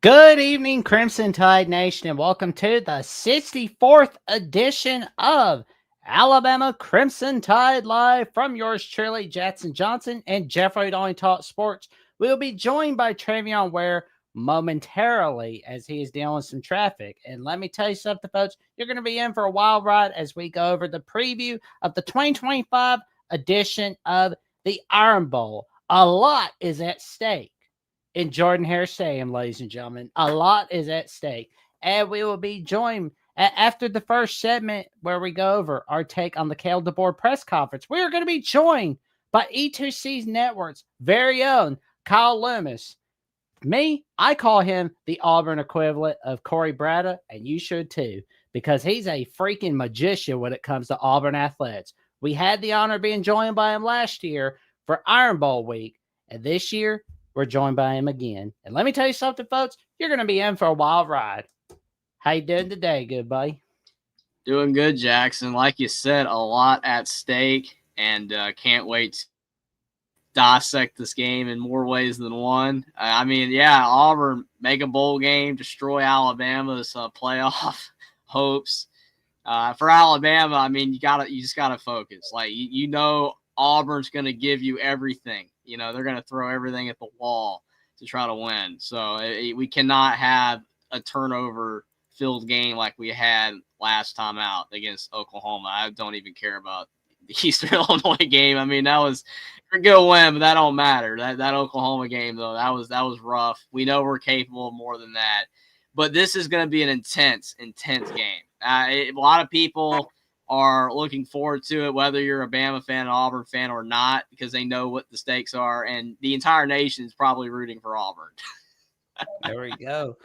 Good evening, Crimson Tide Nation, and welcome to the 64th edition of Alabama Crimson Tide Live from yours truly, Jackson Johnson and Jeffrey Only Talk Sports. We'll be joined by Travion Ware momentarily as he is dealing with some traffic. And let me tell you something, folks, you're going to be in for a wild ride as we go over the preview of the 2025 edition of the Iron Bowl. A lot is at stake in Jordan Hare Stadium, ladies and gentlemen. A lot is at stake. And we will be joined after the first segment where we go over our take on the Caleb DeBoer press conference. We are going to be joined by E2C's Network's very own Kyle Loomis. Me, I call him the Auburn equivalent of Corey Bratta, and you should too, because he's a freaking magician when it comes to Auburn athletics. We had the honor of being joined by him last year for Iron Bowl week, and this year we're joined by him again. And let me tell you something, folks. You're going to be in for a wild ride. How you doing today, good buddy? Doing good, Jackson. Like you said, a lot at stake, and can't wait to dissect this game in more ways than one. Auburn make a bowl game, destroy Alabama's playoff hopes. For Alabama, I mean, you just gotta focus. Like you know, Auburn's going to give you everything. You know, they're going to throw everything at the wall to try to win. So we cannot have a turnover-filled game like we had last time out against Oklahoma. I don't even care about the Eastern Illinois game. I mean, that was a good win, but that don't matter. That Oklahoma game, though, that was rough. We know we're capable of more than that. But this is going to be an intense game. A lot of people are looking forward to it, whether you're a Bama fan, an Auburn fan, or not, because they know what the stakes are, and the entire nation is probably rooting for Auburn. There we go.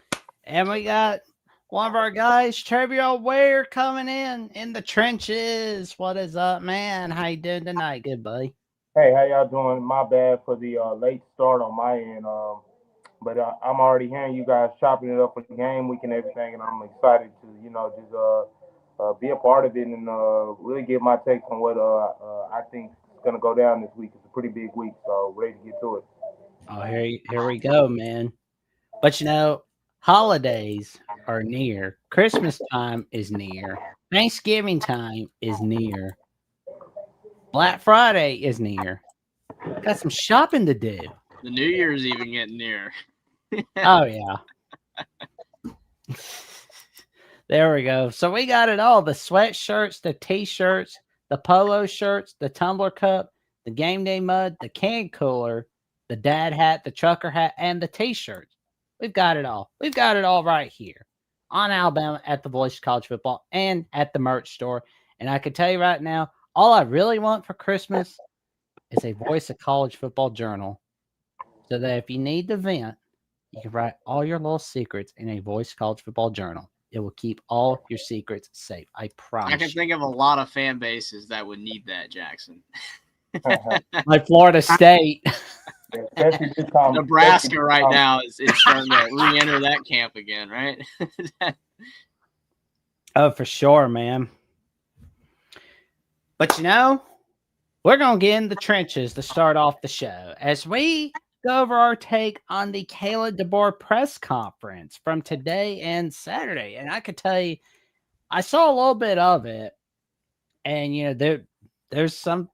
And we got one of our guys, Travion Ware, coming in the trenches. What is up, man? How you doing tonight, good buddy? Hey, how y'all doing? My bad for the late start on my end, but I'm already hearing you guys chopping it up for the game week and everything, and I'm excited to, just be a part of it and really give my take on what I think is going to go down this week. It's a pretty big week, so ready to get to it. Oh, here we go, man. But, holidays are near. Christmas time is near. Thanksgiving time is near. Black Friday is near. Got some shopping to do. The New Year's even getting near. Oh, yeah. There we go. So we got it all. The sweatshirts, the T-shirts, the polo shirts, the tumbler cup, the game day mug, the can cooler, the dad hat, the trucker hat, and the T-shirts. We've got it all. We've got it all right here on Alabama at the Voice of College Football and at the merch store. And I can tell you right now, all I really want for Christmas is a Voice of College Football journal so that if you need to vent, you can write all your little secrets in a Voice of College Football journal. It will keep all your secrets safe. I promise. I can think of a lot of fan bases that would need that, Jackson. Like Florida State. Nebraska right now is starting to re-enter that camp again, right? Oh, for sure, man. But we're going to get in the trenches to start off the show as we go over our take on the Caleb DeBoer press conference from today and Saturday. And I could tell you, I saw a little bit of it, and there's some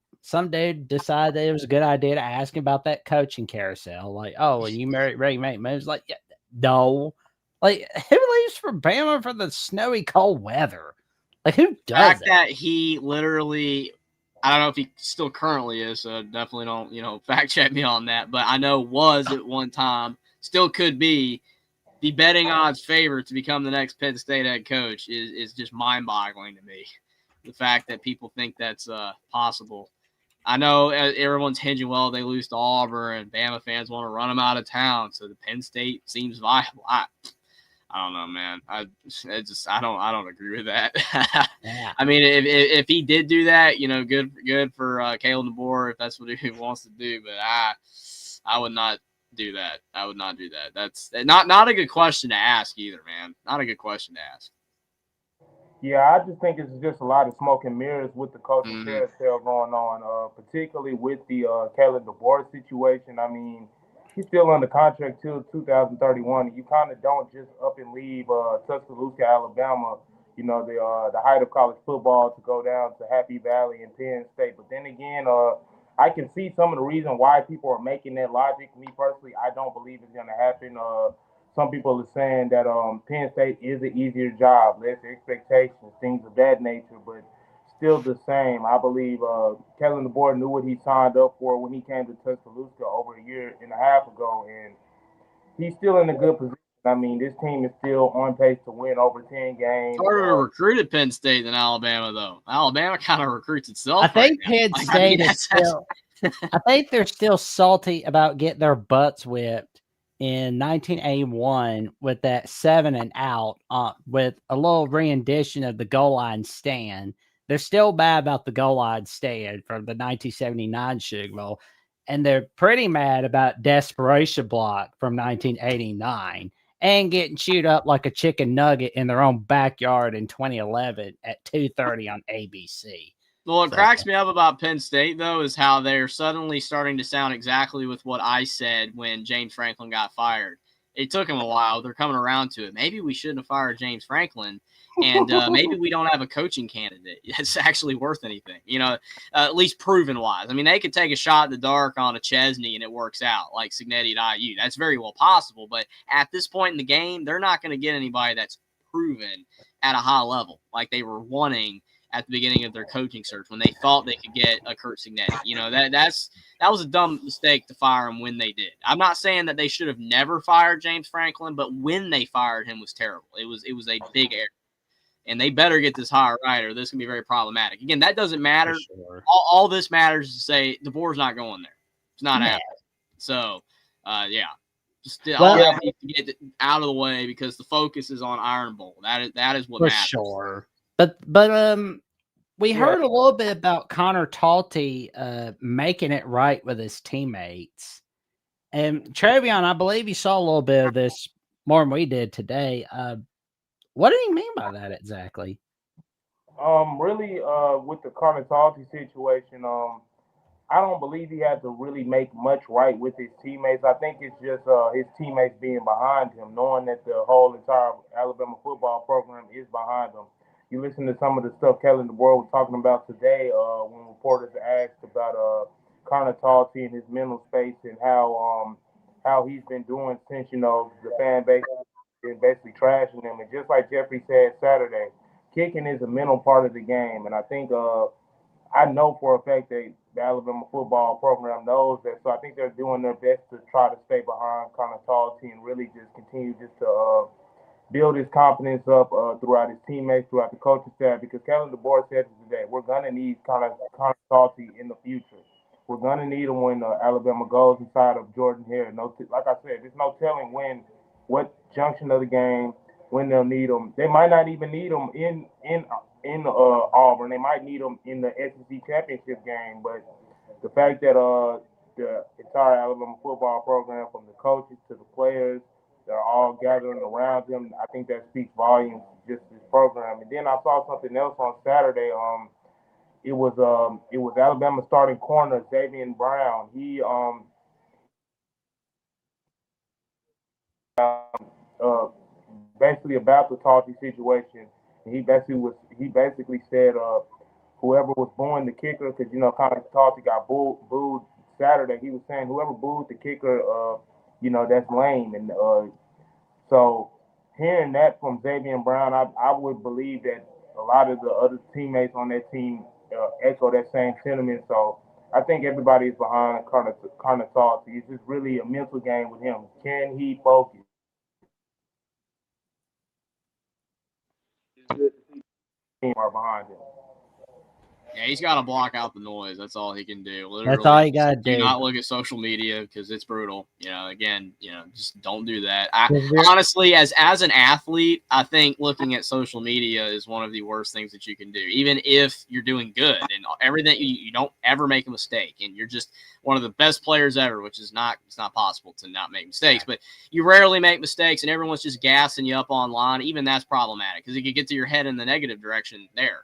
dude decided that it was a good idea to ask him about that coaching carousel. Like, oh, and you ready to make moves? Like, yeah, no. Like, who leaves for Bama for the snowy, cold weather? Like, who does that? That he literally, I don't know if he still currently is, so definitely don't, fact check me on that. But I know was at one time, still could be, the betting odds favorite to become the next Penn State head coach is just mind-boggling to me. The fact that people think that's possible. I know everyone's hinging, well, they lose to Auburn, and Bama fans want to run them out of town, so the Penn State seems viable. I don't know, man. I don't agree with that. Yeah. I mean, if he did do that, good for Caleb DeBoer if that's what he wants to do. But I would not do that. I would not do that. That's not a good question to ask either, man. Not a good question to ask. Yeah, I just think it's just a lot of smoke and mirrors with the coaching carousel going on, particularly with the Caleb DeBoer situation. I mean, he's still under contract till 2031. You kind of don't just up and leave Tuscaloosa, Alabama, the height of college football, to go down to Happy Valley and Penn State. But then again, I can see some of the reason why people are making that logic. Me personally, I don't believe it's going to happen. Some people are saying that Penn State is an easier job, less expectations, things of that nature. But still the same. I believe Kellen DeBoer knew what he signed up for when he came to Tuscaloosa over a year and a half ago, and he's still in a good position. I mean, this team is still on pace to win over 10 It's games. harder to recruit at Penn State than Alabama, though. Alabama kind of recruits itself. I think right Penn State is still. I think they're still salty about getting their butts whipped in 1981 with that 7 and out with a little rendition of the goal line stand. They're still bad about the goal line stand from the 1979 Sugar Bowl, and they're pretty mad about desperation block from 1989 and getting chewed up like a chicken nugget in their own backyard in 2011 at 2:30 on ABC. Well, what cracks me up about Penn State, though, is how they're suddenly starting to sound exactly with what I said when James Franklin got fired. It took him a while. They're coming around to it. Maybe we shouldn't have fired James Franklin, and maybe we don't have a coaching candidate that's actually worth anything, at least proven-wise. I mean, they could take a shot in the dark on a Chesney, and it works out, like Signetti at IU. That's very well possible, but at this point in the game, they're not going to get anybody that's proven at a high level like they were wanting at the beginning of their coaching search when they thought they could get a Kurt Signetti. That was a dumb mistake to fire him when they did. I'm not saying that they should have never fired James Franklin, but when they fired him was terrible. It was a big error. And they better get this hire right or this can be very problematic. Again, that doesn't matter. Sure. All this matters is to say DeBoer's not going there. It's not happening. So, yeah. All that needs to get out of the way because the focus is on Iron Bowl. That is what matters. For sure. But we heard a little bit about Connor Talty making it right with his teammates. And Travion, I believe you saw a little bit of this more than we did today. What did he mean by that exactly? Really, with the Connor Talty situation, I don't believe he had to really make much right with his teammates. I think it's just his teammates being behind him, knowing that the whole entire Alabama football program is behind him. You listen to some of the stuff Kellen DeBoer was talking about today when reporters asked about Connor Talty and his mental space and how he's been doing since, the fan base is basically trashing him. And just like Jeffrey said Saturday, kicking is a mental part of the game. And I think I know for a fact that the Alabama football program knows that. So I think they're doing their best to try to stay behind Connor Talty and really just continue just to build his confidence up throughout his teammates, throughout the coaching staff, because Kellen DeBoer said today, we're going to need Connor Talty in the future. We're going to need him when Alabama goes inside of Jordan Hare. Like I said, there's no telling what junction of the game, when they'll need him. They might not even need him in Auburn. They might need him in the SEC championship game. But the fact that the entire Alabama football program, from the coaches to the players, they're all gathering around him, I think that speaks volumes to just this program. And then I saw something else on Saturday. It was Alabama starting corner Xavier Brown. He basically about the Talty situation. He basically said whoever was booing the kicker, because Connor Talty got booed Saturday. He was saying whoever booed the kicker, that's lame. And so hearing that from Xavier Brown, I would believe that a lot of the other teammates on that team echo that same sentiment. So I think everybody is behind Connor Talty. It's just really a mental game with him. Can he focus? Are behind him. Yeah, he's got to block out the noise. That's all he can do. Literally, that's all you got to do. Do not look at social media because it's brutal. Again, just don't do that. Honestly, as an athlete, I think looking at social media is one of the worst things that you can do. Even if you're doing good and everything, you don't ever make a mistake, and you're just one of the best players ever, which is it's not possible to not make mistakes. But you rarely make mistakes, and everyone's just gassing you up online. Even that's problematic because it could get to your head in the negative direction there.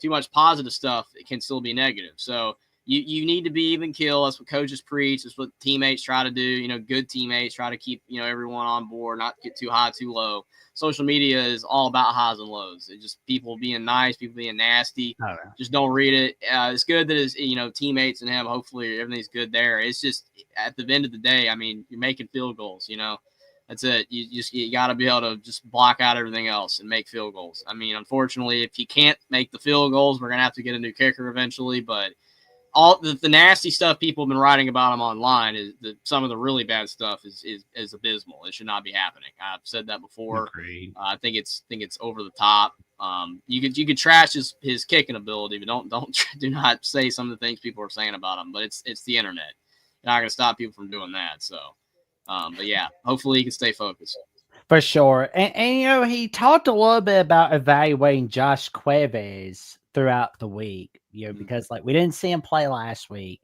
Too much positive stuff, it can still be negative. So you need to be even kill. That's what coaches preach. That's what teammates try to do. Good teammates try to keep everyone on board, not get too high, too low. Social media is all about highs and lows. It's just people being nice, people being nasty. Oh, Just don't read it. It's good that his teammates and him. Hopefully everything's good there. It's just at the end of the day, I mean, you're making field goals. That's it. You got to be able to just block out everything else and make field goals. I mean, unfortunately, if you can't make the field goals, we're gonna have to get a new kicker eventually. But all the nasty stuff people have been writing about him online is some of the really bad stuff is abysmal. It should not be happening. I've said that before. I think it's over the top. You could trash his kicking ability, but do not say some of the things people are saying about him. But it's the internet. You're not gonna stop people from doing that. So, but yeah, hopefully he can stay focused. For sure. And he talked a little bit about evaluating Josh Cuevas throughout the week, because like we didn't see him play last week.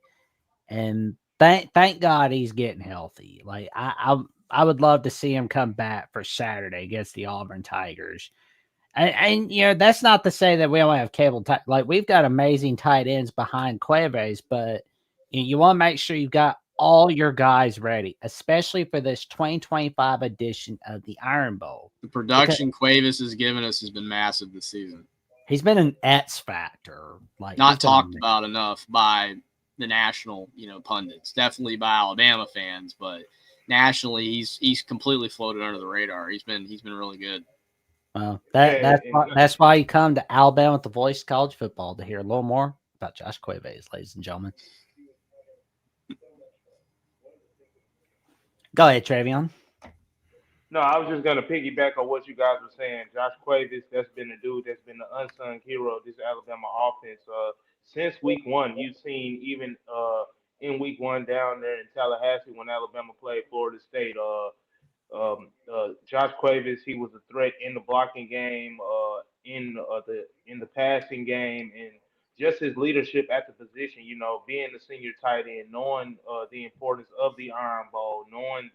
And thank God he's getting healthy. Like I would love to see him come back for Saturday against the Auburn Tigers. And that's not to say that we only have cable like we've got amazing tight ends behind Cuevas, but you want to make sure you've got all your guys ready, especially for this 2025 edition of the Iron Bowl. The production Cuevas has given us has been massive this season. He's been an X factor, like not talked about enough by the national, pundits. Definitely by Alabama fans, but nationally, he's completely floated under the radar. He's been really good. Well, that's why you come to Alabama with the Voice College Football to hear a little more about Josh Cuevas, ladies and gentlemen. Go ahead, Travion. No, I was just gonna piggyback on what you guys were saying. Josh Cuevas, that's been the dude that's been the unsung hero of this Alabama offense. Since week one, you've seen even in week one down there in Tallahassee when Alabama played Florida State. Josh Cuevas, he was a threat in the blocking game, in the passing game, and just his leadership at the position. Being the senior tight end, knowing the importance of the Iron Bowl, knowing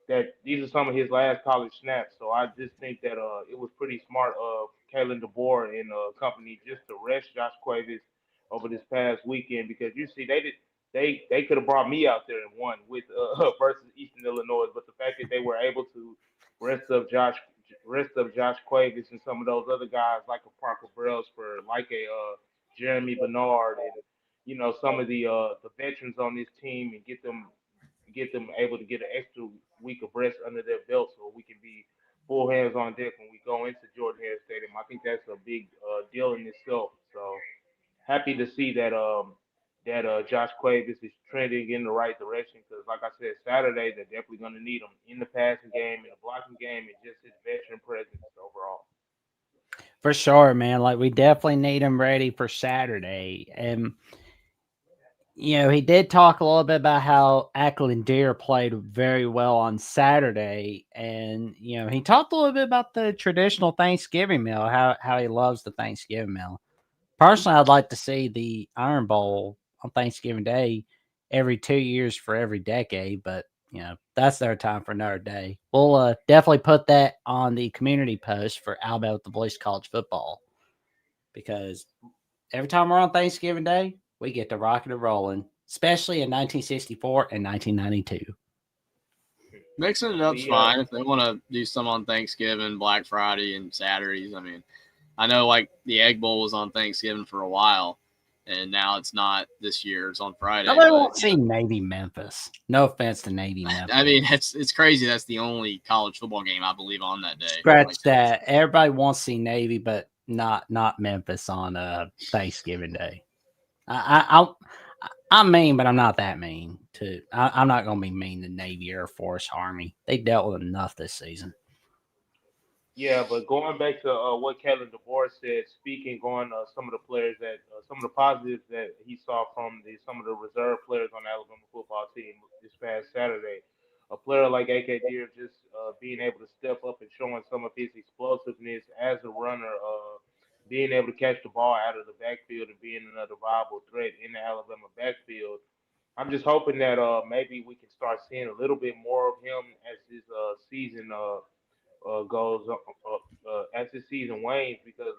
that these are some of his last college snaps. So I just think that it was pretty smart of Kalen DeBoer and company just to rest Josh Cuevas over this past weekend because you see they could have brought me out there and won with versus Eastern Illinois, but the fact that they were able to rest of Josh Josh Cuevas and some of those other guys like a Parker Brailsford, like a Jeremy Bernard, and some of the veterans on this team and get them able to get an extra week of rest under their belt so we can be full hands on deck when we go into Jordan Hare Stadium. I think that's a big deal in itself. So happy to see that Josh Cuevas is trending in the right direction because, like I said, Saturday they're definitely going to need him in the passing game, in the blocking game, and just his veteran presence overall. For sure, man. Like we definitely need him ready for Saturday. And he did talk a little bit about how Ackland Deer played very well on Saturday. And, he talked a little bit about the traditional Thanksgiving meal, how he loves the Thanksgiving meal. Personally, I'd like to see the Iron Bowl on Thanksgiving Day every 2 years for every decade, but, that's their time for another day. We'll definitely put that on the community post for Alabama with the Voice College Football because every time we're on Thanksgiving Day, we get to rocking and rolling, especially in 1964 and 1992. Mixing it up's fine if they want to do some on Thanksgiving, Black Friday, and Saturdays. I mean, I know like the Egg Bowl was on Thanksgiving for a while, and now it's not this year. It's on Friday. Nobody won't see Navy Memphis. No offense to Navy Memphis. I mean, it's crazy. That's the only college football game I believe on that day. Scratch that. Everybody wants to see Navy, but not Memphis on Thanksgiving Day. I'm mean, but I'm not that mean. I'm not going to be mean to Navy, Air Force, Army. They dealt with enough this season. Yeah, but going back to what Kellen DeBoer said, speaking on some of the players some of the positives that he saw from some of the reserve players on the Alabama football team this past Saturday, a player like AK Deer just being able to step up and showing some of his explosiveness as a runner, being able to catch the ball out of the backfield and being another viable threat in the Alabama backfield. I'm just hoping that maybe we can start seeing a little bit more of him as this season goes as the season wanes because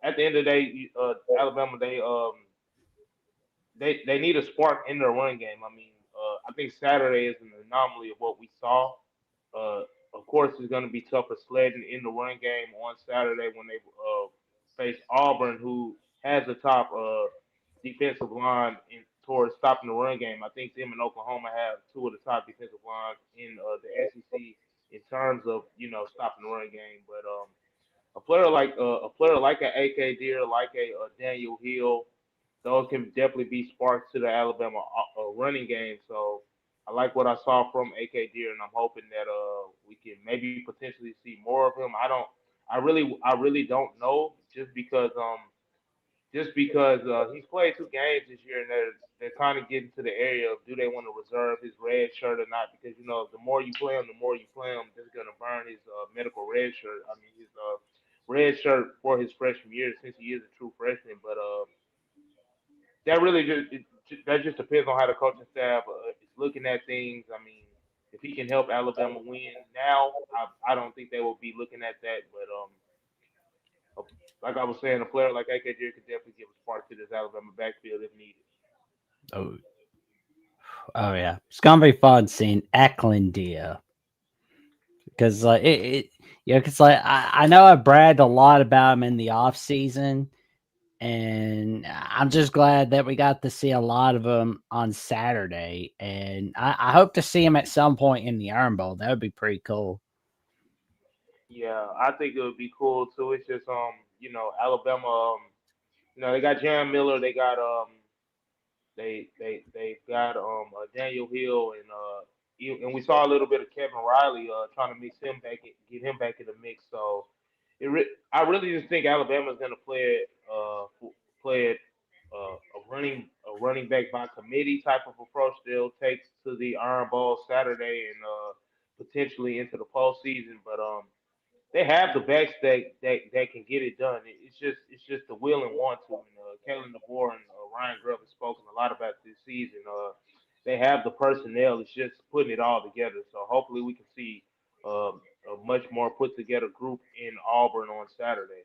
at the end of the day, Alabama they need a spark in their run game. I mean, I think Saturday is an anomaly of what we saw. Uh, of course, it's going to be tougher sledding in the run game on Saturday when they face Auburn, who has the top defensive line in towards stopping the run game. I think them and Oklahoma have two of the top defensive lines in the SEC in terms of stopping the run game. But a player like a AK Deer, like a Daniel Hill, those can definitely be sparks to the Alabama running game. So I like what I saw from AK Deer, and I'm hoping that we can maybe potentially see more of him. I really don't know just because he's played 2 games this year, and they're kind of getting to the area of do they want to reserve his red shirt or not? Because the more you play him, the more you play him, that's gonna burn his medical red shirt. I mean his red shirt for his freshman year since he is a true freshman. But that really that just depends on how the coaching staff is looking at things. I mean, if he can help Alabama win now, I don't think they will be looking at that. But like I was saying, a player like AKJ could definitely give a spark to this Alabama backfield if needed. Oh, oh yeah, it's gonna be fun seeing Ecklendia because because like I know I bragged a lot about him in the off season, and I'm just glad that we got to see a lot of him on Saturday, and I hope to see him at some point in the Iron Bowl. That would be pretty cool. Yeah, I think it would be cool too. It's just Alabama. They got Jam Miller. They've got Daniel Hill and we saw a little bit of Kevin Riley trying to mix him back, get him back in the mix. So I really just think Alabama's going to play it a running back by committee type of approach. They'll take to the Iron Bowl Saturday and potentially into the postseason. But they have the backs that can get it done. It's just the will and want to. And Kalen DeBoer and Ryan Grubb have spoken a lot about this season. They have the personnel. It's just putting it all together. So hopefully we can see a much more put together group in Auburn on Saturday.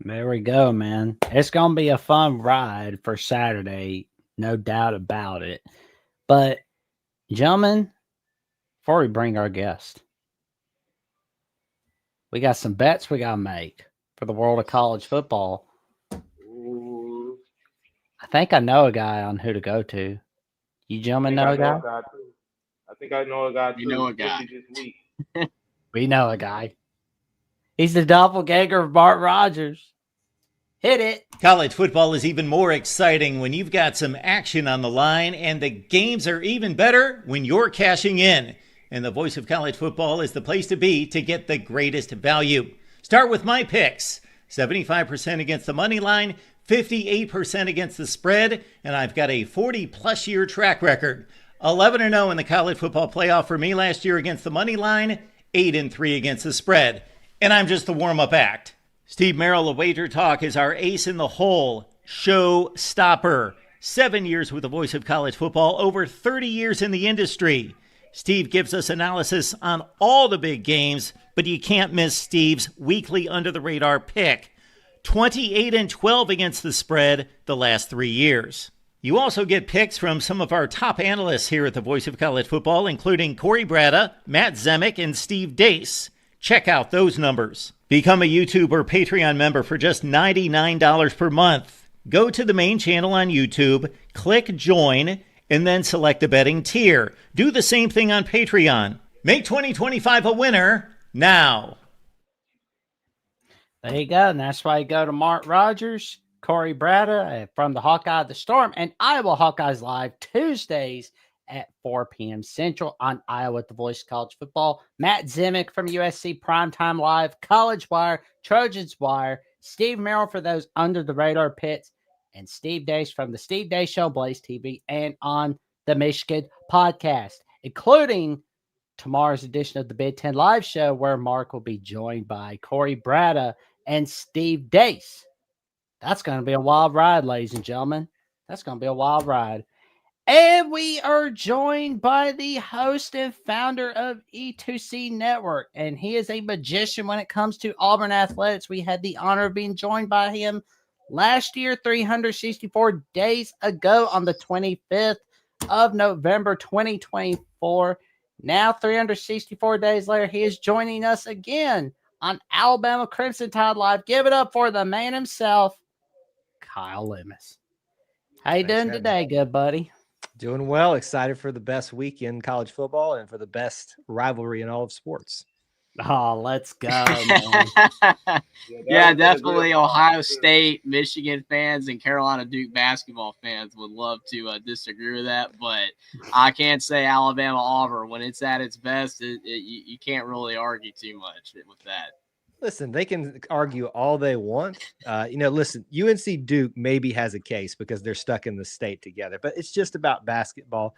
There we go, man. It's gonna be a fun ride for Saturday, no doubt about it. But gentlemen, before we bring our guest, we got some bets we gotta make for the world of college football. Ooh, I think I know a guy on who to go to. You I gentlemen think know I a know a guy? guy too. I think I know a guy You too, know a guy. especially this week. We know a guy. He's the doppelganger of Bart Rogers. Hit it. College football is even more exciting when you've got some action on the line, and the games are even better when you're cashing in. And the voice of college football is the place to be to get the greatest value. Start with my picks. 75% against the money line, 58% against the spread, and I've got a 40-plus year track record. 11-0 in the college football playoff for me last year against the money line, 8-3 against the spread. And I'm just the warm-up act. Steve Merrill of Wager Talk is our ace in the hole, show stopper. 7 years with the voice of college football, over 30 years in the industry. Steve gives us analysis on all the big games, but you can't miss Steve's weekly under-the-radar pick. 28-12 against the spread the last 3 years. You also get picks from some of our top analysts here at the Voice of College Football, including Corey Bratta, Matt Zemek, and Steve Dace. Check out those numbers. Become a YouTube or Patreon member for just $99 per month. Go to the main channel on YouTube, click join, and then select a betting tier. Do the same thing on Patreon. Make 2025 a winner now. There you go. And that's why you go to Mark Rogers, Corey Bratta from the Hawkeye of the Storm, and Iowa Hawkeyes Live Tuesdays at 4 p.m. Central on Iowa at the Voice of College Football. Matt Zemek from USC Primetime Live, College Wire, Trojans Wire, Steve Merrill for those under the radar pits, and Steve Dace from the Steve Dace Show, Blaze TV, and on the Michigan podcast, including tomorrow's edition of the Big Ten Live Show, where Mark will be joined by Corey Bratta and Steve Dace. That's going to be a wild ride, ladies and gentlemen. That's going to be a wild ride. And we are joined by the host and founder of E2C Network, and he is a magician when it comes to Auburn athletics. We had the honor of being joined by him last year, 364 days ago on the 25th of November 2024. Now, 364 days later, he is joining us again on Alabama Crimson Tide Live. Give it up for the man himself, Kyle Lemus. How you doing today, good buddy? Doing well. Excited for the best week in college football and for the best rivalry in all of sports. Oh, let's go, man. Yeah, definitely. Ohio State, Michigan fans, and Carolina Duke basketball fans would love to disagree with that, but I can't say Alabama Auburn when it's at its best. You can't really argue too much with that. Listen, they can argue all they want. Listen, UNC Duke maybe has a case because they're stuck in the state together, but it's just about basketball.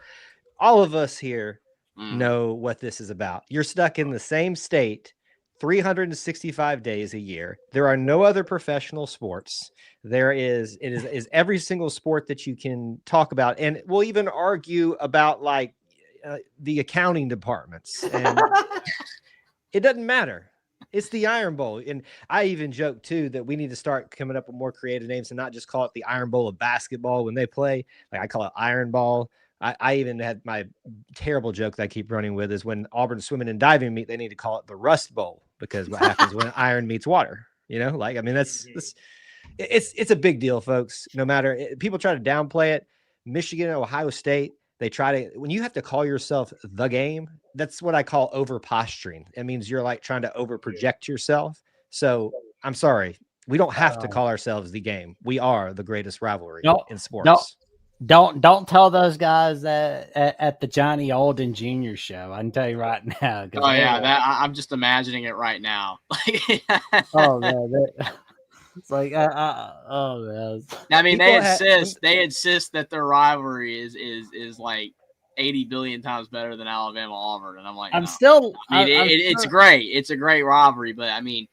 All of us here know what this is about. You're stuck in the same state 365 days a year. There are no other professional sports. It is every single sport that you can talk about. And we'll even argue about like the accounting departments. And it doesn't matter. It's the Iron Bowl. And I even joke too that we need to start coming up with more creative names and not just call it the Iron Bowl of basketball when they play. Like I call it Iron Ball. I even had my terrible joke that I keep running with is when Auburn's swimming and diving meet, they need to call it the Rust Bowl because what happens when iron meets water, it's a big deal, folks. No matter people try to downplay it. Michigan, Ohio State, they try to, when you have to call yourself the game, that's what I call over posturing. It means you're like trying to over project yourself. So I'm sorry. We don't have to call ourselves the game. We are the greatest rivalry in sports. Don't tell those guys that at the Johnny Olden Jr. show. I can tell you right now. Oh yeah, I'm just imagining it right now. Oh man, it's like oh man. I mean, they insist that their rivalry is like 80 billion times better than Alabama Auburn, and I'm like, it's great. It's a great rivalry, but I mean,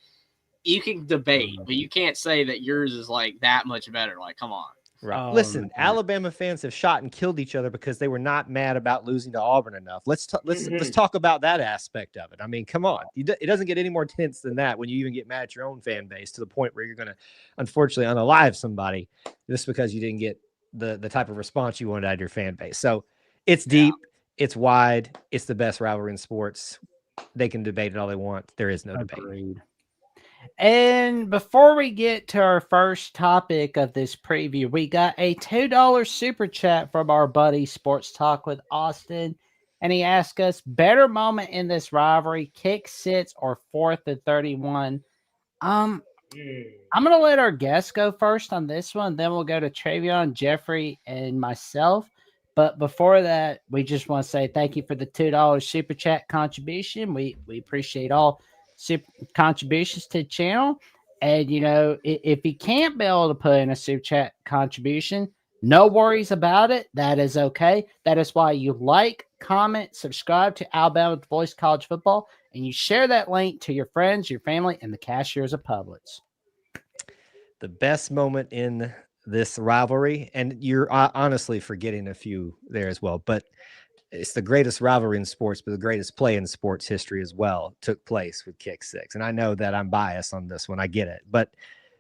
you can debate, but you can't say that yours is like that much better. Like, come on. Right. Listen, Alabama fans have shot and killed each other because they were not mad about losing to Auburn enough. Let's talk about that aspect of it. I mean, come on. It doesn't get any more tense than that when you even get mad at your own fan base to the point where you're going to, unfortunately, unalive somebody just because you didn't get the type of response you wanted out of your fan base. So it's deep, it's wide, it's the best rivalry in sports. They can debate it all they want. There is no debate. And before we get to our first topic of this preview, we got a $2 super chat from our buddy Sports Talk with Austin. And he asked us, better moment in this rivalry, kick six or 4th and 31? I'm going to let our guests go first on this one. Then we'll go to Travion, Jeffrey, and myself. But before that, we just want to say thank you for the $2 super chat contribution. We appreciate all super contributions to the channel. And, if you can't be able to put in a super chat contribution, no worries about it. That is okay. That is why you like, comment, subscribe to Alabama Voice College Football, and you share that link to your friends, your family, and the cashiers of Publix. The best moment in this rivalry, and you're honestly forgetting a few there as well, but it's the greatest rivalry in sports, but the greatest play in sports history as well took place with kick six. And I know that I'm biased on this one. I get it. But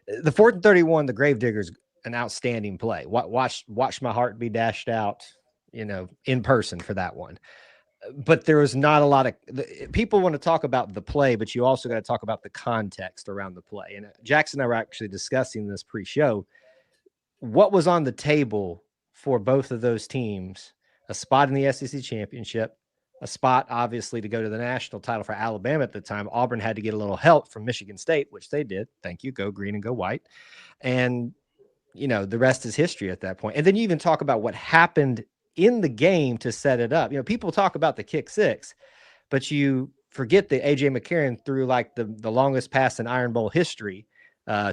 the 4th and 31, the Gravedigger's an outstanding play. Watch my heart be dashed out, in person for that one. But there was not a lot of people want to talk about the play, but you also got to talk about the context around the play. And Jackson and I were actually discussing this pre-show. What was on the table for both of those teams? A spot in the SEC championship, a spot obviously to go to the national title for Alabama at the time. Auburn had to get a little help from Michigan State, which they did. Thank you. Go green and go white. And, the rest is history at that point. And then you even talk about what happened in the game to set it up. People talk about the kick six, but you forget that A.J. McCarron threw like the longest pass in Iron Bowl history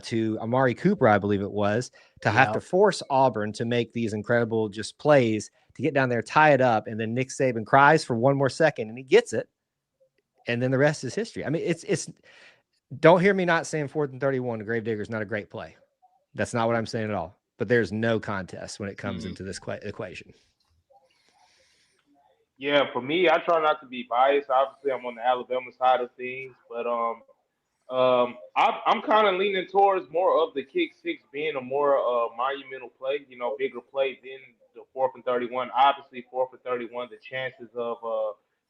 to Amari Cooper, I believe it was, to have to force Auburn to make these incredible just plays to get down there, tie it up, and then Nick Saban cries for one more second, and he gets it, and then the rest is history. I mean, it's don't hear me not saying 4th and 31, the Gravedigger is not a great play. That's not what I'm saying at all. But there's no contest when it comes into this equation. Yeah, for me, I try not to be biased. Obviously, I'm on the Alabama side of things, but I'm kind of leaning towards more of the kick six being a more monumental play, bigger play than the 4th and 31. Obviously, 4th and 31, the chances of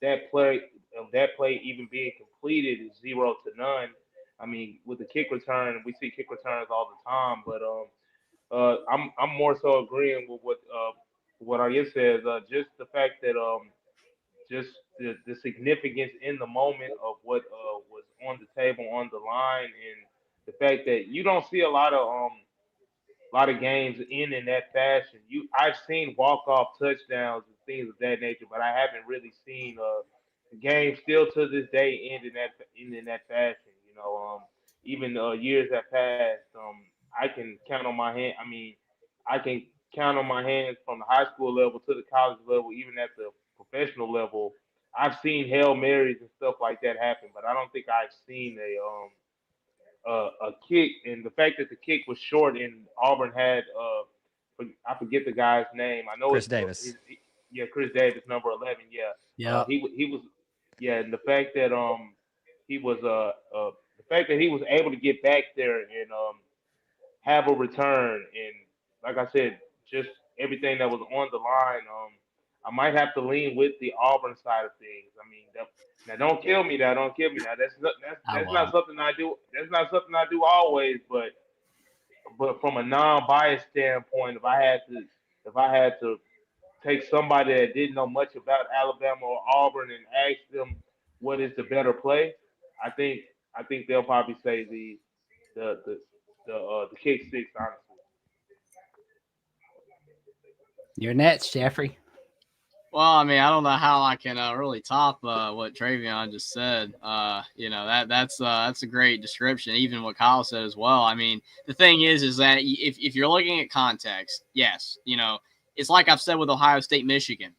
that play that play even being completed is 0 to none. I mean, with the kick return, we see kick returns all the time, but I'm more so agreeing with what Ariel says. Just the fact that just the significance in the moment of what was on the table, on the line, and the fact that you don't see a lot of games in that fashion. I've seen walk off touchdowns and things of that nature, but I haven't really seen games still to this day end in that fashion. Even years have passed. I can count on my hand. I mean, I can count on my hands from the high school level to the college level, even at the professional level. I've seen hail marys and stuff like that happen, but I don't think I've seen a kick, and the fact that the kick was short and Auburn had I forget the guy's name. I know Chris it's Davis. yeah, Chris Davis, number 11. Yeah, Yeah. he was yeah, and the fact that he was the fact that he was able to get back there and have a return, and like I said, just everything that was on the line. I might have to lean with the Auburn side of things. I mean, now don't kill me now, don't kill me now. I That's not won't. something I do. That's not something I do always. But from a non-biased standpoint, if I had to take somebody that didn't know much about Alabama or Auburn and ask them what is the better play, I think I think they'll probably say the the the kick six. Honestly. You're next, Jeffrey. Well, I mean, I don't know how I can really top what Travion just said. That's a great description. Even what Kyle said as well. I mean, the thing is that if you're looking at context, yes, it's like I've said with Ohio State, Michigan,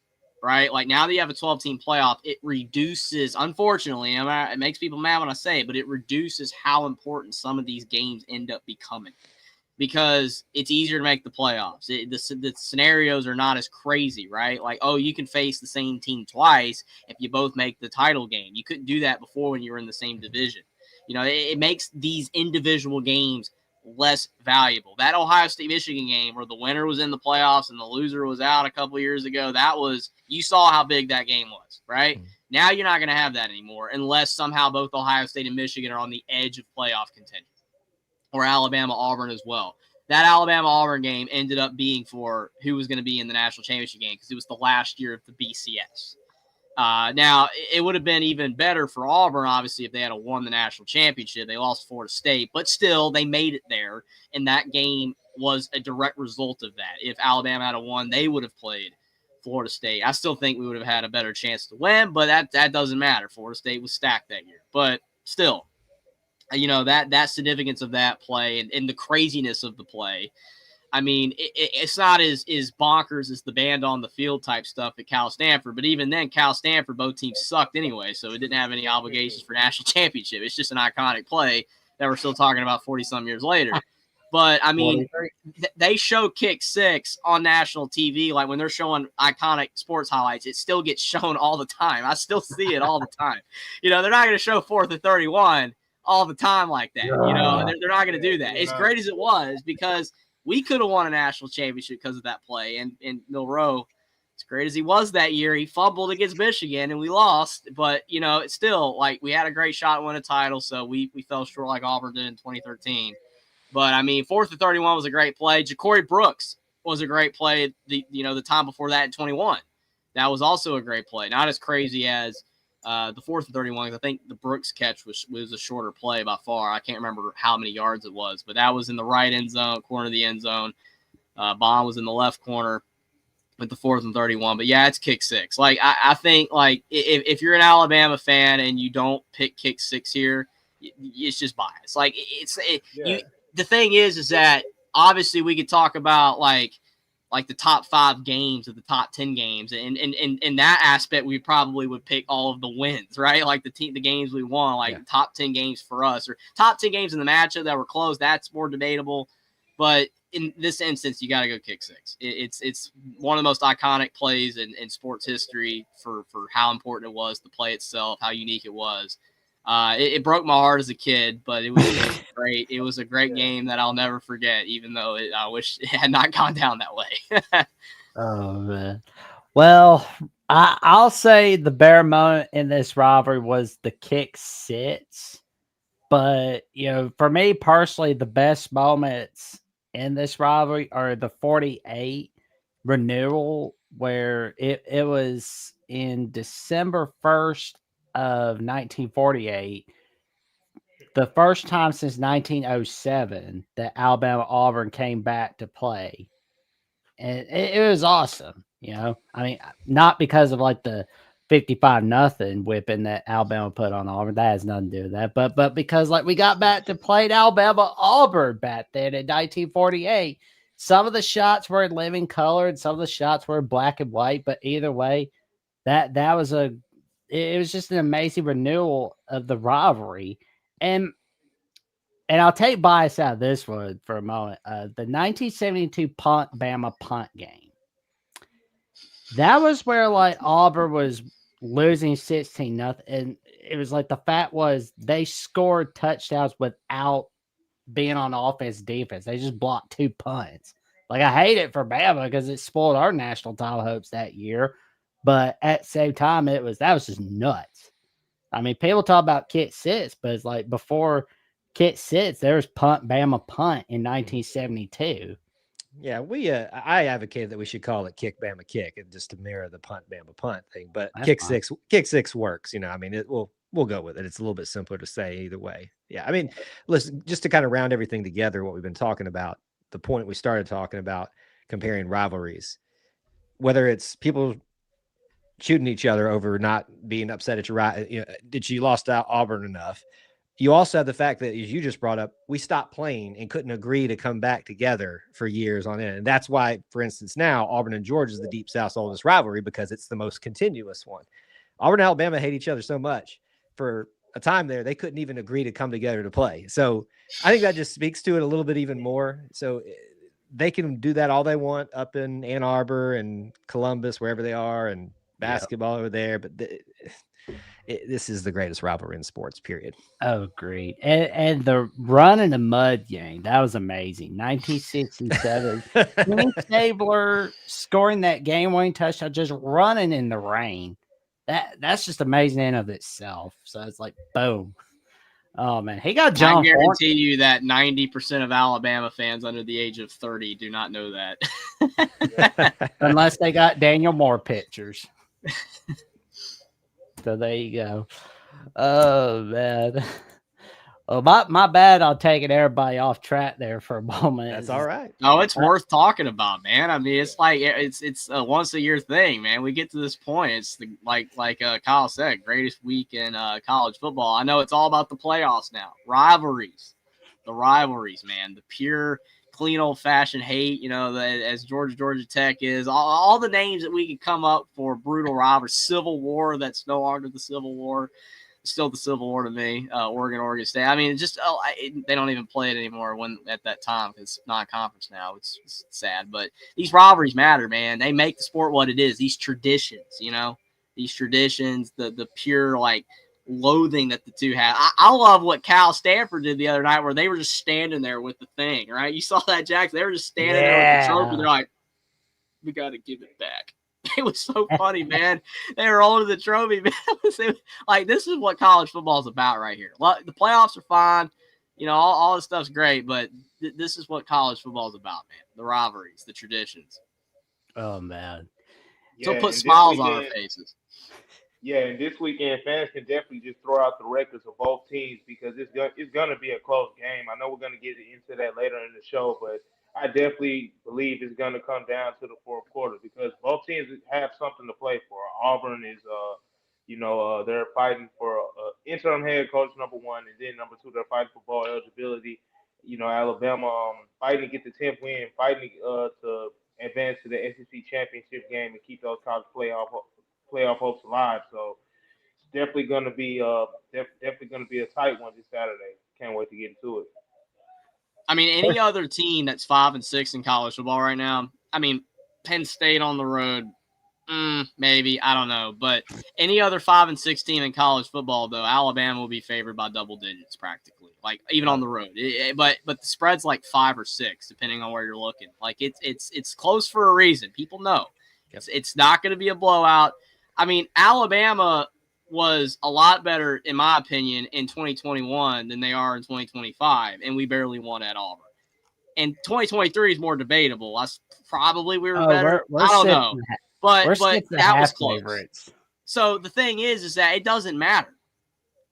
right? Like now that you have a 12-team playoff, it reduces. Unfortunately, it makes people mad when I say it, but it reduces how important some of these games end up becoming, because it's easier to make the playoffs. The scenarios are not as crazy, right? Like, oh, you can face the same team twice if you both make the title game. You couldn't do that before when you were in the same division. It makes these individual games less valuable. That Ohio State Michigan game where the winner was in the playoffs and the loser was out a couple years ago, you saw how big that game was, right? Mm-hmm. Now you're not going to have that anymore unless somehow both Ohio State and Michigan are on the edge of playoff contention. Or Alabama-Auburn as well. That Alabama-Auburn game ended up being for who was going to be in the national championship game because it was the last year of the BCS. Now, it would have been even better for Auburn, obviously, if they had won the national championship. They lost Florida State, but still, they made it there, and that game was a direct result of that. If Alabama had won, they would have played Florida State. I still think we would have had a better chance to win, but that doesn't matter. Florida State was stacked that year. But still, that significance of that play and the craziness of the play. I mean, it's not as bonkers as the band on the field type stuff at Cal Stanford, but even then, Cal Stanford, both teams sucked anyway, so it didn't have any obligations for national championship. It's just an iconic play that we're still talking about 40-some years later. But, I mean, they show kick six on national TV. Like when they're showing iconic sports highlights, it still gets shown all the time. I still see it all the time. They're not going to show 4th and 31 all the time like that. They're not going to do that. As great as it was, because we could have won a national championship because of that play. And Milroe, as great as he was that year, he fumbled against Michigan and we lost. But, it's still like we had a great shot to win a title. So we fell short like Auburn did in 2013. But, I mean, 4th and 31 was a great play. Ja'Cory Brooks was a great play the time before that in 21. That was also a great play. Not as crazy as the 4th and 31. I think the Brooks catch was a shorter play by far. I can't remember how many yards it was, but that was in the right end zone, corner of the end zone. Bond was in the left corner with the 4th and 31. But yeah, it's kick six. Like I think like if you're an Alabama fan and you don't pick kick six here, it's just bias. Like the thing is that obviously we could talk about like the top 5 games of the top 10 games. And in that aspect, we probably would pick all of the wins, right? Like the games we won, like top 10 games for us, or top 10 games in the matchup that were close. That's more debatable. But in this instance, you got to go kick six. It's one of the most iconic plays in sports history for how important it was, the play itself, how unique it was. It broke my heart as a kid, but it was great. It was a great game that I'll never forget, even though I wish it had not gone down that way. Oh man. Well, I'll say the bare moment in this rivalry was the kick six. But for me personally, the best moments in this rivalry are the 48 renewal, where it was in December 1st of 1948. The first time since 1907 that Alabama Auburn came back to play. And it was awesome. I mean, not because of like the 55-0 whipping that Alabama put on Auburn. That has nothing to do with that. But because like we got back to play Alabama Auburn back then in 1948. Some of the shots were in living color and some of the shots were black and white. But either way, that was it was just an amazing renewal of the rivalry. And I'll take bias out of this one for a moment. The 1972 Bama punt game. That was where like Auburn was losing 16-0, and it was like the fact was they scored touchdowns without being on offense defense. They just blocked 2 punts. Like I hate it for Bama because it spoiled our national title hopes that year, but at the same time that was just nuts. I mean, people talk about kick six, but it's like before kick six, there was punt Bama punt in 1972. Yeah, I advocated that we should call it kick Bama kick, and just to mirror the punt Bama punt thing. But That's kick fine. six works. I mean, we'll go with it. It's a little bit simpler to say either way. Yeah, I mean, listen, just to kind of round everything together, what we've been talking about, the point we started talking about, comparing rivalries, whether it's people shooting each other over not being upset at your did you lost out Auburn enough? You also have the fact that, as you just brought up, we stopped playing and couldn't agree to come back together for years on end. And that's why, for instance, now Auburn and Georgia is the Deep South's oldest rivalry, because it's the most continuous one. Auburn and Alabama hate each other so much. For a time there, they couldn't even agree to come together to play. So I think that just speaks to it a little bit even more. So they can do that all they want up in Ann Arbor and Columbus, wherever they are, and basketball over there. But this is the greatest rivalry in sports, period. Oh, great. And the run in the mud game, that was amazing. 1967. Kenny Stabler scoring that game-winning touchdown, just running in the rain. That's just amazing in of itself. So it's like, boom. Oh, man. He got John I guarantee you that 90% of Alabama fans under the age of 30 do not know that. Unless they got Daniel Moore pictures. So there you go. Oh, man. Oh, my bad. I'll take everybody off track there for a moment. That's all right. No, it's worth talking about, man. I mean, it's like it's a once a year thing, man. We get to this point. It's like Kyle said, greatest week in college football. I know it's all about the playoffs now. Rivalries, man. The pure, clean, old fashioned hate. As Georgia Tech is. All the names that we could come up for brutal rivalry. Civil War. That's no longer the Civil War. Still the Civil War to me. Oregon State. I mean, they don't even play it anymore at that time because it's non-conference now. It's sad, but these rivalries matter, man. They make the sport what it is. These traditions, the pure like loathing that the two have. I love what Cal Stanford did the other night, where they were just standing there with the thing. Right, you saw that, Jackson. They were just standing there with the trophy. They're like, we got to give it back. It was so funny, man. They were holding the trophy, man. Like, this is what college football is about right here. The playoffs are fine. All this stuff's great, but this is what college football is about, man. The rivalries, the traditions. Oh, man. So put smiles on our faces. Yeah, and this weekend, fans can definitely just throw out the records of both teams, because it's going to be a close game. I know we're going to get into that later in the show, but I definitely believe it's going to come down to the fourth quarter, because both teams have something to play for. Auburn is, they're fighting for interim head coach, number one, and then number two, they're fighting for bowl eligibility. Alabama fighting to get the 10th win, fighting to advance to the SEC championship game and keep those college playoff hopes alive. So it's definitely going to be a tight one this Saturday. Can't wait to get into it. I mean, any other team that's 5-6 in college football right now, I mean, Penn State on the road, Maybe, I don't know, but any other 5-6 team in college football, though, Alabama will be favored by double digits practically, like even on the road. But the spread's like 5 or 6, depending on where you're looking. Like it's close for a reason. People know it's not going to be a blowout. I mean, Alabama was a lot better, in my opinion, in 2021 than they are in 2025, and we barely won at Auburn. And 2023 is more debatable. That's probably we were better. We're I don't know. But that was close. Favorites. So the thing is that it doesn't matter.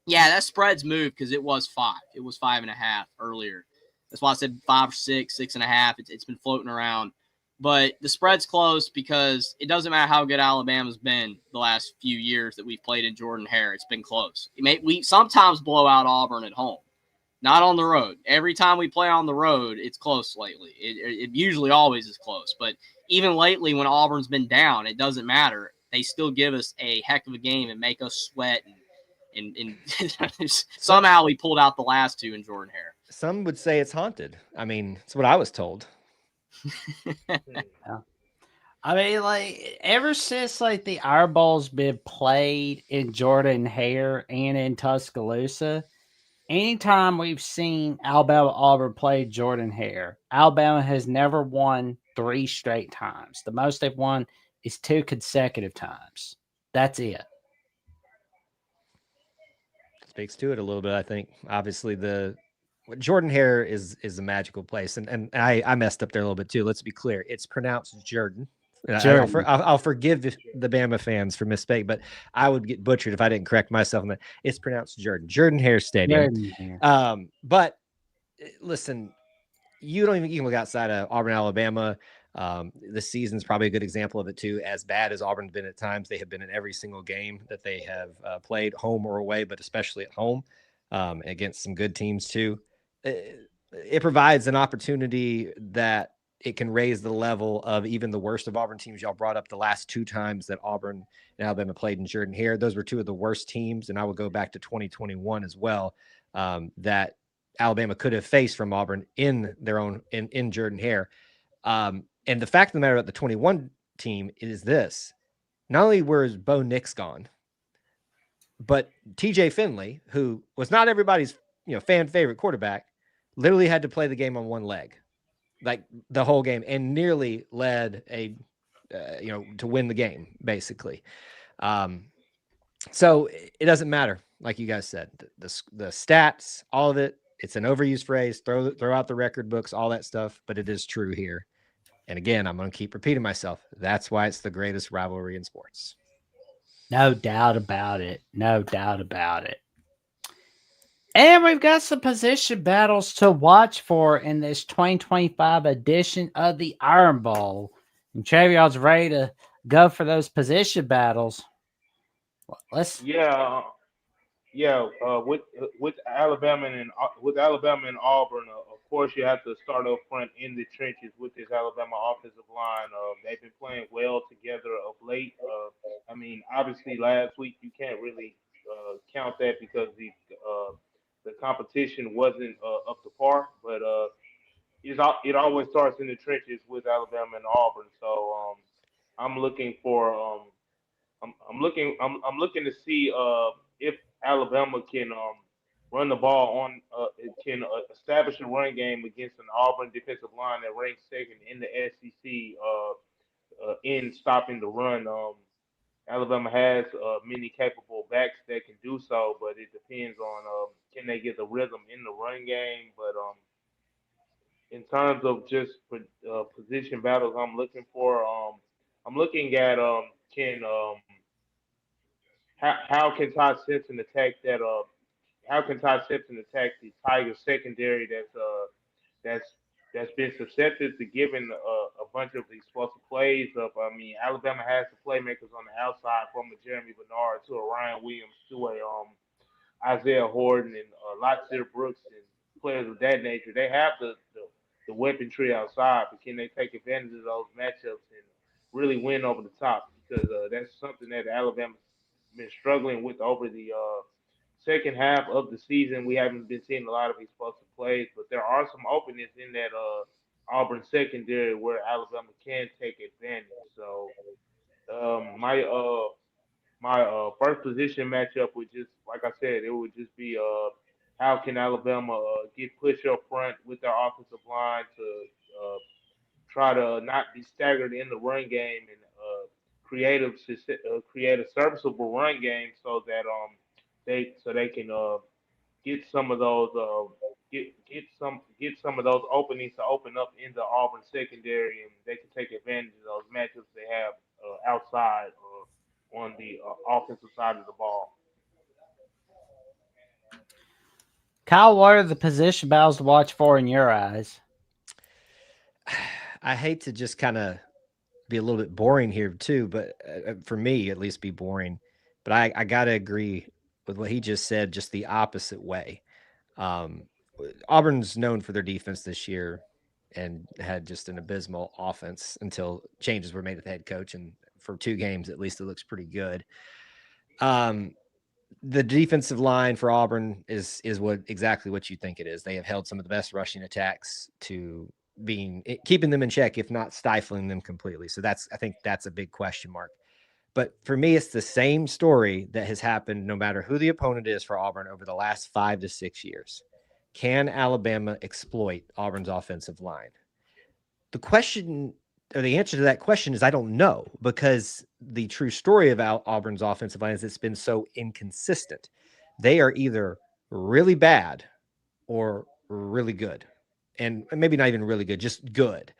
Yeah, that spread's moved because it was 5. It was 5.5 earlier. That's why I said 5 or 6, 6.5. It's been floating around. But the spread's close because it doesn't matter how good Alabama's been the last few years that we've played in Jordan-Hare. It's been close. We sometimes blow out Auburn at home. Not on the road. Every time we play on the road, it's close lately. It usually always is close. But even lately when Auburn's been down, it doesn't matter. They still give us a heck of a game and make us sweat. And somehow we pulled out the last 2 in Jordan-Hare. Some would say it's haunted. I mean, it's what I was told. Yeah. I mean, like, ever since, like, the Iron Bowl's been played in Jordan-Hare and in Tuscaloosa, anytime we've seen Alabama Auburn play Jordan-Hare, Alabama has never won 3 straight times. The most they've won is 2 consecutive times. That's it. Speaks to it a little bit, I think. Obviously, Jordan-Hare is a magical place, and I messed up there a little bit too. Let's be clear; it's pronounced Jordan. I'll forgive the Bama fans for mistake, but I would get butchered if I didn't correct myself on that. It's pronounced Jordan-Hare Stadium. But listen, you can look outside of Auburn, Alabama. This season's probably a good example of it too. As bad as Auburn's been at times, they have been in every single game that they have played, home or away, but especially at home against some good teams too. It provides an opportunity that it can raise the level of even the worst of Auburn teams. Y'all brought up the last 2 times that Auburn and Alabama played in Jordan-Hare. Those were 2 of the worst teams, and I would go back to 2021 as well. That Alabama could have faced from Auburn in their own in Jordan-Hare. And the fact of the matter about the 21 team is this: not only was Bo Nix gone, but TJ Finley, who was not everybody's fan favorite quarterback, literally had to play the game on one leg, like the whole game, and nearly led to win the game basically. So it doesn't matter, like you guys said, the stats, all of it. It's an overused phrase. Throw out the record books, all that stuff, but it is true here. And again, I'm going to keep repeating myself. That's why it's the greatest rivalry in sports. No doubt about it. No doubt about it. And we've got some position battles to watch for in this 2025 edition of the Iron Bowl. And Travion's ready to go for those position battles. Let's with Alabama and Auburn, of course you have to start up front in the trenches with this Alabama offensive line. They've been playing well together of late. I mean, obviously last week you can't really count that because the competition wasn't up to par, but it always starts in the trenches with Alabama and Auburn. So I'm looking for I'm looking to see if Alabama can run the ball on can establish a run game against an Auburn defensive line that ranks second in the SEC in stopping the run. Alabama has many capable backs that can do so, but it depends on can they get the rhythm in the run game. But in terms of just position battles, I'm looking at can how can Todd Simpson attack that how can Todd Simpson attack the Tigers secondary that's that's been susceptible to giving a bunch of explosive plays up. I mean, Alabama has the playmakers on the outside from a Jeremy Bernard to a Ryan Williams to a Isaiah Horton and Loxer Brooks and players of that nature. They have the weaponry outside, but can they take advantage of those matchups and really win over the top? Because that's something that Alabama's been struggling with over the second half of the season. We haven't been seeing a lot of explosive plays, but there are some openings in that Auburn secondary where Alabama can take advantage. So My first position matchup would just, like I said, it would just be how can Alabama get push up front with their offensive line to try to not be staggered in the run game and create a serviceable run game so that they can get some of those get some of those openings to open up in the Auburn secondary, and they can take advantage of those matchups they have outside on the offensive side of the ball. Kyle, what are the position battles to watch for in your eyes? I hate to just kind of be a little bit boring here too, but for me at least be boring. But I got to agree with what he just said, just the opposite way. Um, Auburn's known for their defense this year and had just an abysmal offense until changes were made at the head coach. And for 2 games, at least it looks pretty good. The defensive line for Auburn is what exactly what you think it is. They have held some of the best rushing attacks to keeping them in check, if not stifling them completely. So I think that's a big question mark. But for me, it's the same story that has happened no matter who the opponent is for Auburn over the last 5 to 6 years. Can Alabama exploit Auburn's offensive line? The question, or the answer to that question, is I don't know, because the true story about Auburn's offensive line is it's been so inconsistent. They are either really bad or really good, and maybe not even really good, just good.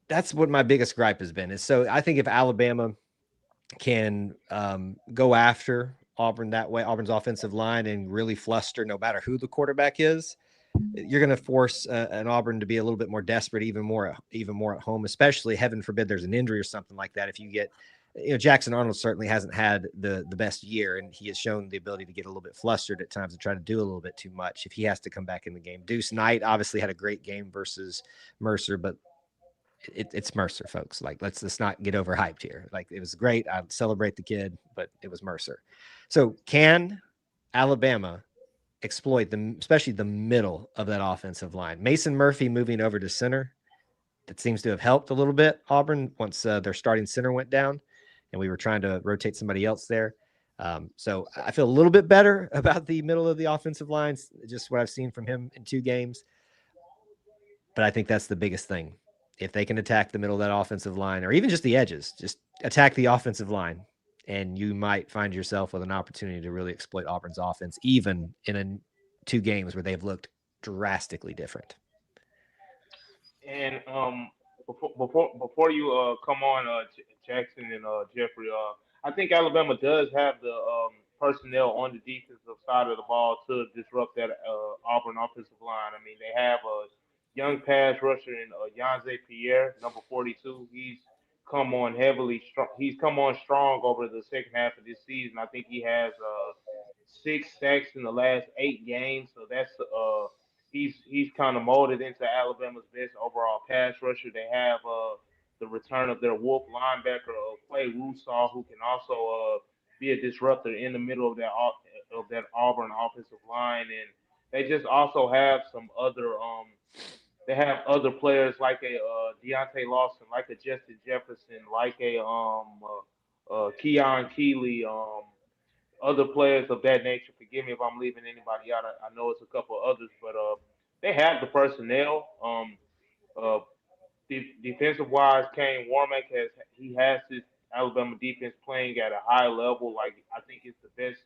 That's what my biggest gripe has been. Is so I think if Alabama can go after Auburn that way, Auburn's offensive line, and really fluster no matter who the quarterback is, you're going to force an Auburn to be a little bit more desperate, even more at home, especially heaven forbid there's an injury or something like that. If you get, Jackson Arnold certainly hasn't had the best year, and he has shown the ability to get a little bit flustered at times and try to do a little bit too much if he has to come back in the game. Deuce Knight obviously had a great game versus Mercer, but it's Mercer, folks. Like, let's not get overhyped here. Like, it was great. I celebrate the kid, but it was Mercer. So can Alabama exploit them, especially the middle of that offensive line? Mason Murphy moving over to center, that seems to have helped a little bit Auburn once their starting center went down and we were trying to rotate somebody else there. So I feel a little bit better about the middle of the offensive lines, just what I've seen from him in 2 games. But I think that's the biggest thing. If they can attack the middle of that offensive line, or even just the edges, just attack the offensive line, and you might find yourself with an opportunity to really exploit Auburn's offense, even in 2 games where they've looked drastically different. And before you come on, Jackson and Jeffrey, I think Alabama does have the personnel on the defensive side of the ball to disrupt that Auburn offensive line. I mean, they have a young pass rusher in Yanze Pierre, number 42. He's come on strong over the second half of this season. I think he has 6 sacks in the last 8 games. So he's kind of molded into Alabama's best overall pass rusher. They have the return of their Wolf linebacker, Clay Rusaw, who can also be a disruptor in the middle of that Auburn offensive line, and they just also have some other they have other players like a Deontay Lawson, like a Justin Jefferson, like a Keon Keeley, other players of that nature. Forgive me if I'm leaving anybody out. I know it's a couple of others, but they have the personnel. Uh, Defensive wise, Kane Warmack has his Alabama defense playing at a high level. Like, I think it's the best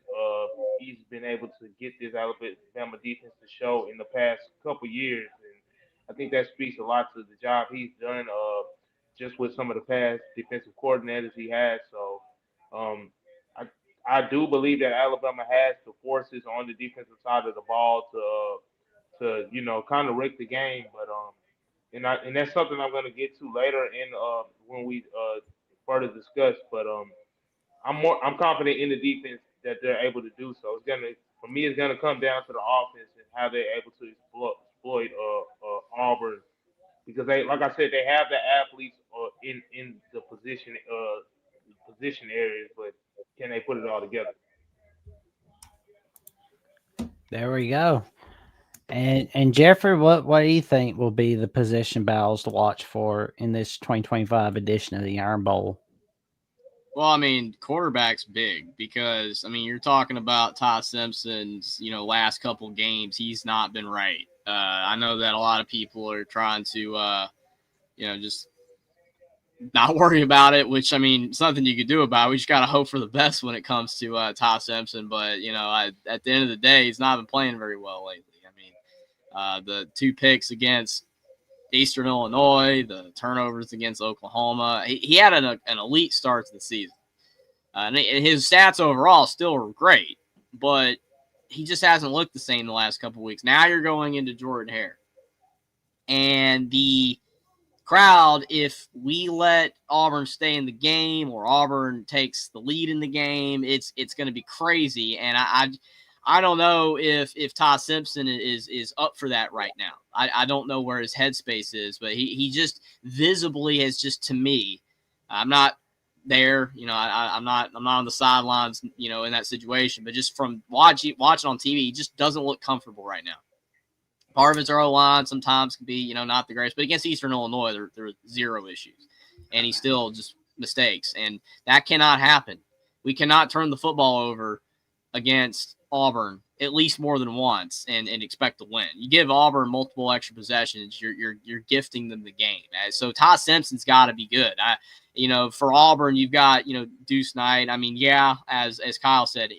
he's been able to get this Alabama defense to show in the past couple years, and I think that speaks a lot to the job he's done. Just with some of the past defensive coordinators he has. So, um, I I do believe that Alabama has the forces on the defensive side of the ball to kind of wreck the game, but and that's something I'm going to get to later in when we further discuss. But I'm confident in the defense that they're able to do so. For me, it's gonna come down to the offense and how they're able to exploit Auburn, because they, like I said, they have the athletes in the position areas, but can they put it all together? There we go. And Jeffrey, what do you think will be the position battles to watch for in this 2025 edition of the Iron Bowl? Well, I mean, quarterback's big because, I mean, you're talking about Ty Simpson's, last couple games. He's not been right. I know that a lot of people are trying to, just not worry about it, which, I mean, something you could do about it. We just got to hope for the best when it comes to Ty Simpson. But, at the end of the day, he's not been playing very well lately. I mean, the 2 picks against Eastern Illinois, the turnovers against Oklahoma. He had an elite start to the season. And his stats overall still are great, but he just hasn't looked the same the last couple of weeks. Now you're going into Jordan Hare. And the crowd, if we let Auburn stay in the game or Auburn takes the lead in the game, it's going to be crazy. And I don't know if Ty Simpson is up for that right now. I don't know where his headspace is, but he just visibly has just, to me, I'm not there, I'm not on the sidelines, in that situation, but just from watching on TV, he just doesn't look comfortable right now. Part of his O line sometimes can be, not the greatest, but against Eastern Illinois, there are 0 issues, and he still just mistakes, and that cannot happen. We cannot turn the football over against Auburn at least more than once and expect to win. You give Auburn multiple extra possessions, you're gifting them the game. So Ty Simpson's got to be good. For Auburn, you've got, Deuce Knight. I mean, yeah, as Kyle said,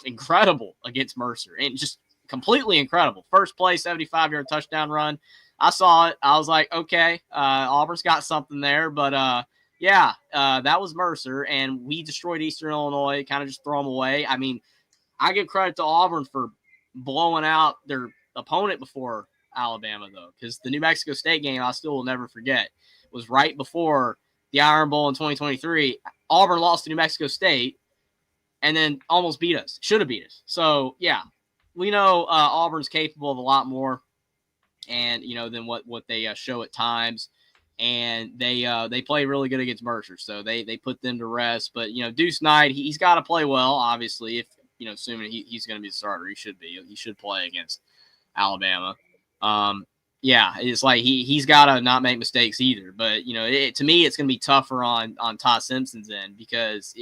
incredible against Mercer, and just completely incredible. First play, 75-yard touchdown run. I saw it. I was like, okay, Auburn's got something there, but that was Mercer, and we destroyed Eastern Illinois, kind of just throw them away. I mean, I give credit to Auburn for blowing out their opponent before Alabama, though, because the New Mexico State game, I still will never forget, was right before the Iron Bowl in 2023. Auburn lost to New Mexico State and then almost beat us. Should have beat us. So, yeah, we know Auburn's capable of a lot more and, than what they show at times. And they play really good against Mercer, so they put them to rest. But, Deuce Knight, he's got to play well, obviously, if assuming he's going to be the starter. He should be. He should play against Alabama. It's like he's got to not make mistakes either. But, to me, it's going to be tougher on Ty Simpson's end because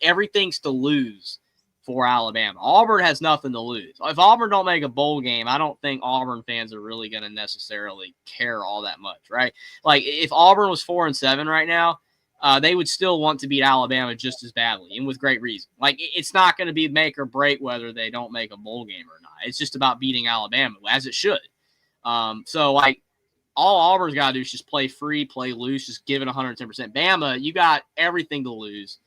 everything's to lose for Alabama. Auburn has nothing to lose. If Auburn don't make a bowl game, I don't think Auburn fans are really going to necessarily care all that much, right? Like, if Auburn was 4-7 right now, they would still want to beat Alabama just as badly, and with great reason. Like, it's not going to be make or break whether they don't make a bowl game or not. It's just about beating Alabama, as it should. So, like, all Auburn's got to do is just play free, play loose, just give it 110%. Bama, you got everything to lose.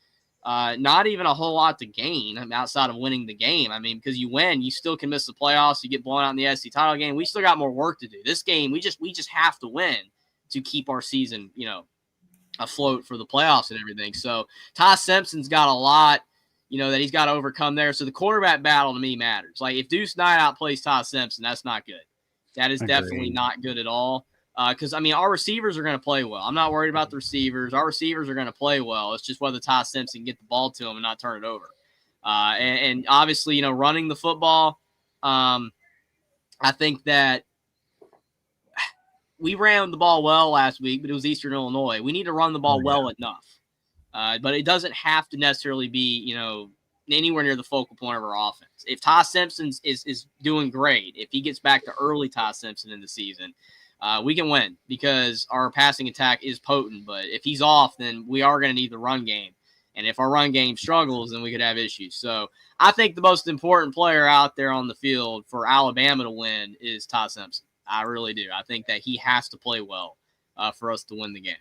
Not even a whole lot to gain outside of winning the game. I mean, because you win, you still can miss the playoffs. You get blown out in the SEC title game. We still got more work to do. This game, we just have to win to keep our season, afloat for the playoffs and everything. So Ty Simpson's got a lot, that he's got to overcome there. So the quarterback battle to me matters. Like, if Deuce Knight outplays Ty Simpson, that's not good. That is definitely not good at all. Because, I mean, our receivers are going to play well. I'm not worried about the receivers. Our receivers are going to play well. It's just whether Ty Simpson can get the ball to him and not turn it over. And obviously, running the football, I think that we ran the ball well last week, but it was Eastern Illinois. We need to run the ball well enough. But it doesn't have to necessarily be, anywhere near the focal point of our offense. If Ty Simpson is doing great, if he gets back to early Ty Simpson in the season, we can win because our passing attack is potent. But if he's off, then we are going to need the run game. And if our run game struggles, then we could have issues. So I think the most important player out there on the field for Alabama to win is Ty Simpson. I really do. I think that he has to play well for us to win the game.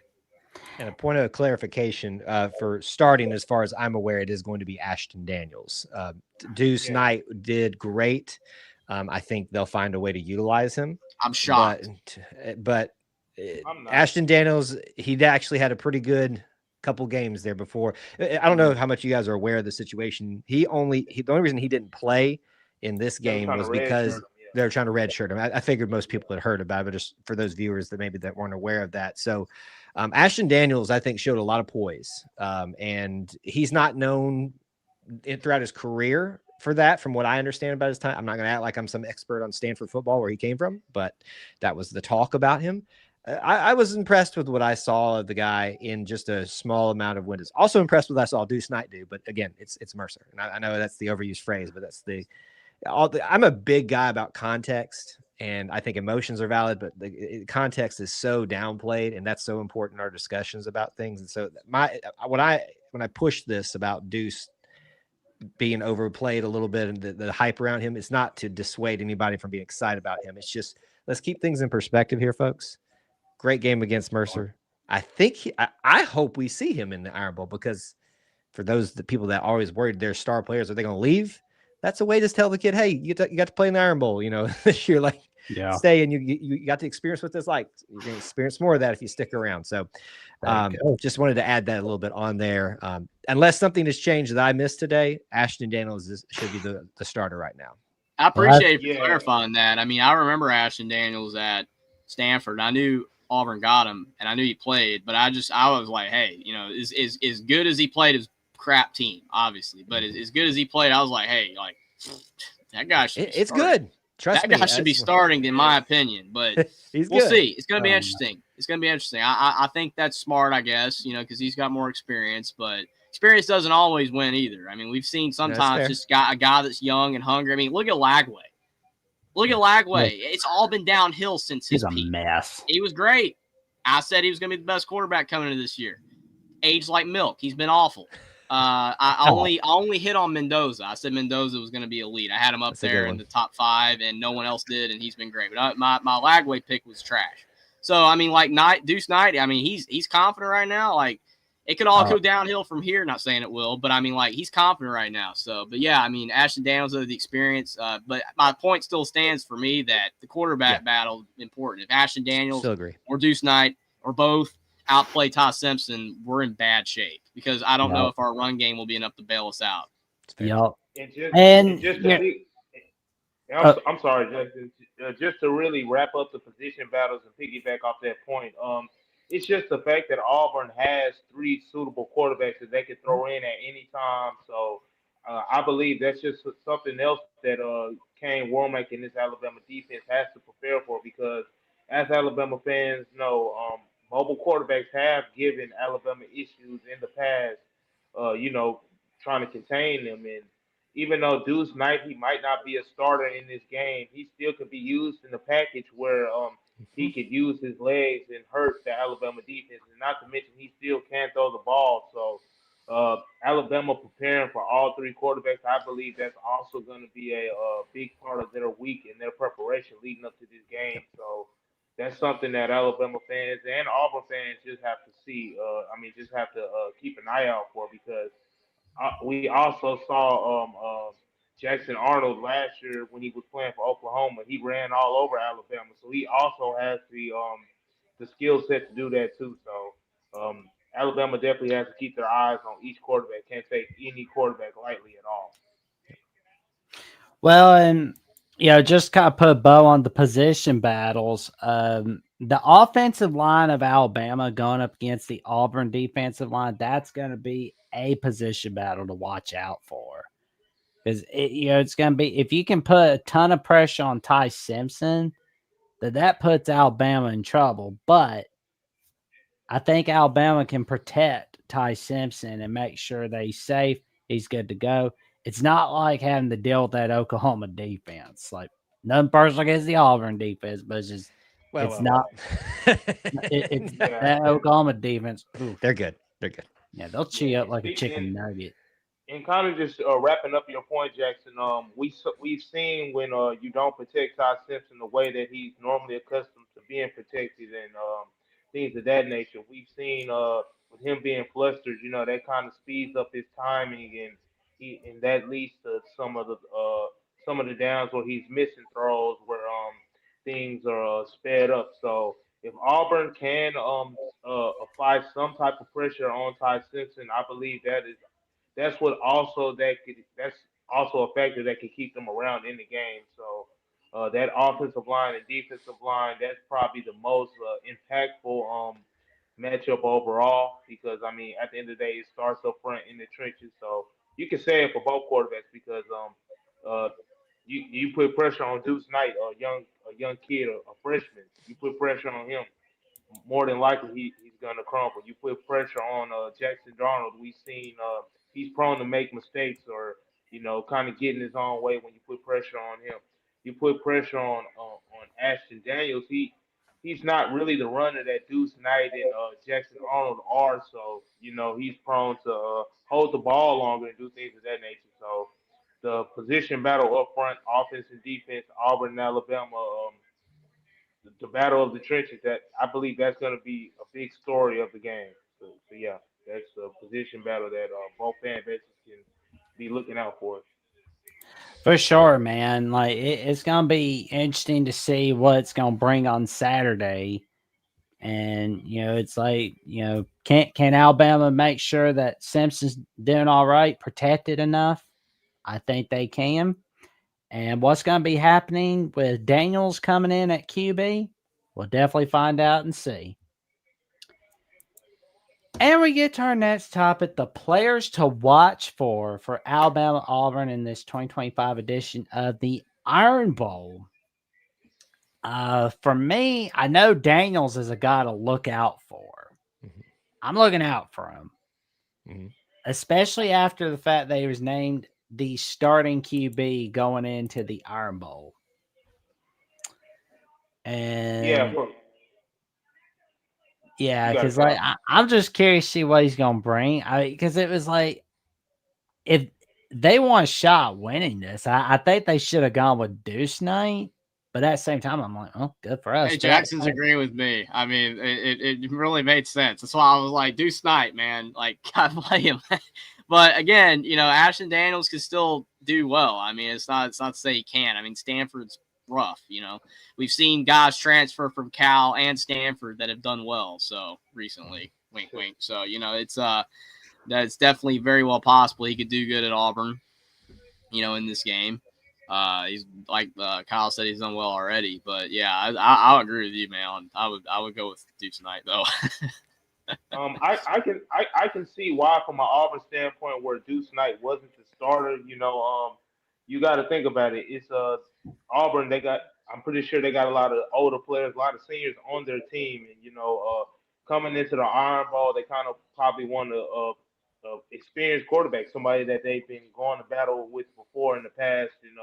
And a point of clarification for starting, as far as I'm aware, it is going to be Ashton Daniels. Deuce Knight did great. I think they'll find a way to utilize him. I'm shocked. But Ashton Daniels, he actually had a pretty good couple games there before. I don't know how much you guys are aware of the situation. The only reason he didn't play in this game was because they're trying to redshirt him. I figured most people had heard about it, but just for those viewers that weren't aware of that. So Ashton Daniels, I think, showed a lot of poise. And he's not known throughout his career for that, from what I understand about his time. I'm not going to act like I'm some expert on Stanford football where he came from, but that was the talk about him. I was impressed with what I saw of the guy in just a small amount of windows. Also impressed with what I saw Deuce Knight do, but again, it's Mercer, and I know that's the overused phrase, but that's I'm a big guy about context, and I think emotions are valid, but the context is so downplayed, and that's so important in our discussions about things. And so when I push this about Deuce being overplayed a little bit and the hype around him, it's not to dissuade anybody from being excited about him. It's just, let's keep things in perspective here, folks. Great game against Mercer. I hope we see him in the Iron Bowl, because for the people that always worried their star players, are they going to leave? That's a way to tell the kid, hey, you got to play in the Iron Bowl, this year. Like, stay, and you got to experience what this like. You're going to experience more of that if you stick around. So, just wanted to add that a little bit on there. Unless something has changed that I missed today, Ashton Daniels should be the starter right now. I appreciate you clarifying that. I mean, I remember Ashton Daniels at Stanford. I knew Auburn got him, and I knew he played, but I was like, hey, as good as he played, his crap team, obviously, but as good as he played, I was like, hey, like, that guy should be It's good. Trust me. That guy should be starting, in my opinion, but we'll see. It's going to be interesting. It's going to be interesting. I think that's smart, I guess, because he's got more experience, but experience doesn't always win either. I mean, we've seen sometimes just a guy that's young and hungry. I mean, look at Lagway. It's all been downhill since his peak. He's a mess. He was great. I said he was going to be the best quarterback coming into this year. Aged like milk. He's been awful. I only hit on Mendoza. I said Mendoza was going to be elite. I had him up there in the top 5, and no one else did, and he's been great. But my Lagway pick was trash. So, I mean, like Deuce Knight, I mean, he's confident right now. Like, it could all go downhill from here. Not saying it will, but I mean, like, he's confident right now. So, but yeah, I mean, Ashton Daniels has the experience. But my point still stands for me that the quarterback battle is important. If Ashton Daniels or Deuce Knight or both outplay Ty Simpson, we're in bad shape, because I don't know if our run game will be enough to bail us out. I'm sorry, Justin. Just to really wrap up the position battles and piggyback off that point, it's just the fact that Auburn has 3 suitable quarterbacks that they can throw in at any time. So I believe that's just something else that Kane Womack and this Alabama defense has to prepare for, because as Alabama fans know, mobile quarterbacks have given Alabama issues in the past, trying to contain them. And even though Deuce Knight, he might not be a starter in this game, he still could be used in the package where he could use his legs and hurt the Alabama defense. And not to mention, he still can throw the ball. So Alabama preparing for all 3 quarterbacks, I believe that's also going to be a big part of their week and their preparation leading up to this game. So that's something that Alabama fans and Auburn fans just have to see. Just have to keep an eye out for, because we also saw Jackson Arnold last year when he was playing for Oklahoma. He ran all over Alabama, so he also has the skill set to do that too. So Alabama definitely has to keep their eyes on each quarterback. Can't take any quarterback lightly at all. Well, and just kind of put a bow on the position battles. The offensive line of Alabama going up against the Auburn defensive line, that's going to be a position battle to watch out for. Because it's going to be, if you can put a ton of pressure on Ty Simpson, that puts Alabama in trouble. But I think Alabama can protect Ty Simpson and make sure that he's safe. He's good to go. It's not like having to deal with that Oklahoma defense. Like, nothing personal against the Auburn defense, but it's just that Oklahoma defense. Oof. They're good. Yeah, they'll chew you up like a chicken nugget. And kind of just wrapping up your point, Jackson. We've seen when you don't protect Ty Simpson the way that he's normally accustomed to being protected, and things of that nature. We've seen with him being flustered, that kind of speeds up his timing, and that leads to some of the downs where he's missing throws, where things are sped up. So if Auburn can apply some type of pressure on Ty Simpson, I believe that's also a factor that can keep them around in the game. So that offensive line and defensive line, that's probably the most impactful matchup overall, because I mean, at the end of the day, it starts up front in the trenches. So you can say it for both quarterbacks, because uh, you put pressure on Deuce Knight, a young kid, a freshman. You put pressure on him. more than likely he's going to crumble. You put pressure on Jackson Darnold. We've seen he's prone to make mistakes or kind of get in his own way when you put pressure on him. You put pressure on Ashton Daniels. He's not really the runner that Deuce Knight and Jackson Arnold are. So he's prone to hold the ball longer and do things of that nature. So the position battle up front, offense and defense, Auburn and Alabama. The battle of the trenches. That I believe that's going to be a big story of the game. So yeah, that's a position battle that both fan bases can be looking out for. For sure, man. Like it's gonna be interesting to see what it's gonna bring on Saturday. And it's like can Alabama make sure that Simpson's doing all right, protected enough? I think they can. And what's going to be happening with Daniels coming in at QB? We'll definitely find out and see. And we get to our next topic, the players to watch for Alabama Auburn in this 2025 edition of the Iron Bowl. For me, I know Daniels is a guy to look out for. Mhm. I'm looking out for him, Mhm. especially after the fact that he was named the starting QB going into the Iron Bowl. Yeah, And you yeah, got it, because like Cal. I'm just curious to see what he's gonna bring. Because it was like if they want a shot winning this, I think they should have gone with Deuce Knight. But at the same time, I'm like, oh, good for us. Hey, But at Jackson's agreeing with me. I mean, it really made sense. That's why I was like, Deuce Knight, man. Like, God play him. But again, Ashton Daniels can still do well. I mean, it's not to say he can't. I mean, Stanford's rough. We've seen guys transfer from Cal and Stanford that have done well. So recently, wink, wink. So it's that's definitely very well possible he could do good at Auburn. In this game. He's like Kyle said, he's done well already. But yeah, I agree with you, man. I would go with Duke tonight though. I can see why from an Auburn standpoint where Deuce Knight wasn't the starter. You got to think about it. It's Auburn. I'm pretty sure they got a lot of older players, a lot of seniors on their team, and coming into the Iron Bowl, they kind of probably want a experienced quarterback, somebody that they've been going to battle with before in the past, and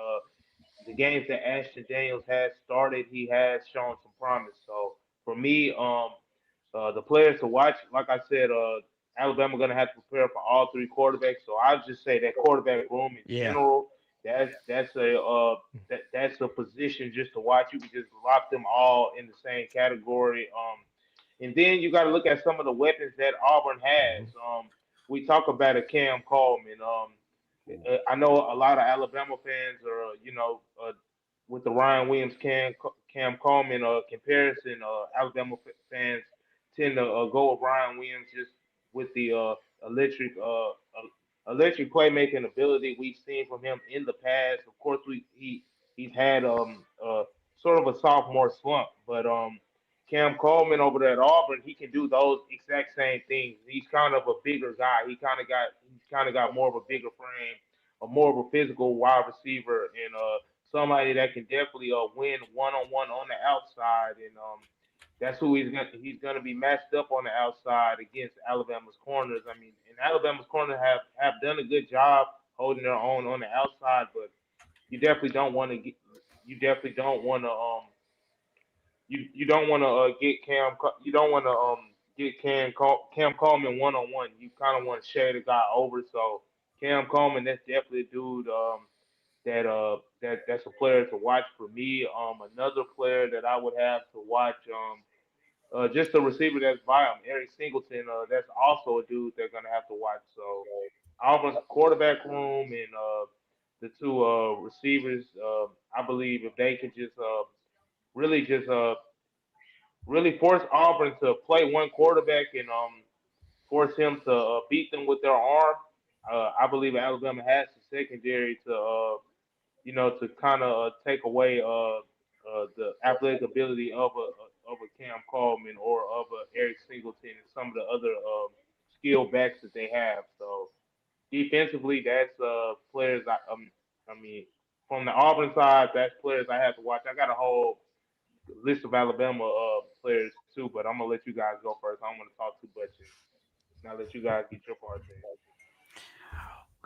the games that Ashton Daniels has started, he has shown some promise. So for me, the players to watch, like I said, Alabama going to have to prepare for all three quarterbacks. So I'll just say that quarterback room in Yeah. general, that's a position just to watch. You can just lock them all in the same category. And then you got to look at some of the weapons that Auburn has. Mhm. We talk about a Cam Coleman. I know a lot of Alabama fans are, with the Ryan Williams Cam Coleman comparison. Alabama fans tend to go with Ryan Williams just with the electric electric playmaking ability we've seen from him in the past. Of course, he's had sort of a sophomore slump, but Cam Coleman over there at Auburn, he can do those exact same things. He's kind of a bigger guy. He's kind of got more of a bigger frame, a more of a physical wide receiver, and somebody that can definitely win one on one on the outside. And that's who he's gonna be matched up on the outside against Alabama's corners. I mean, and Alabama's corners have done a good job holding their own on the outside, but you definitely don't want to get you definitely don't want to you don't want to you don't want to get Cam Coleman one on one. You kind of want to shade the guy over. So Cam Coleman, that's definitely a dude that's a player to watch for me. Another player that I would have to watch just a receiver that's by him, Eric Singleton. That's also a dude they're gonna have to watch. So Auburn's quarterback room and the two receivers, I believe if they could really just really force Auburn to play one quarterback and force him to beat them with their arm. I believe Alabama has the secondary to kind of take away the athletic ability of a Cam Coleman or of a Eric Singleton and some of the other skill backs that they have. So defensively, that's players. I mean, from the Auburn side, that's players I have to watch. I got a whole list of Alabama players too, but I'm gonna let you guys go first. I don't want to talk too much, and I'll let you guys get your parts in.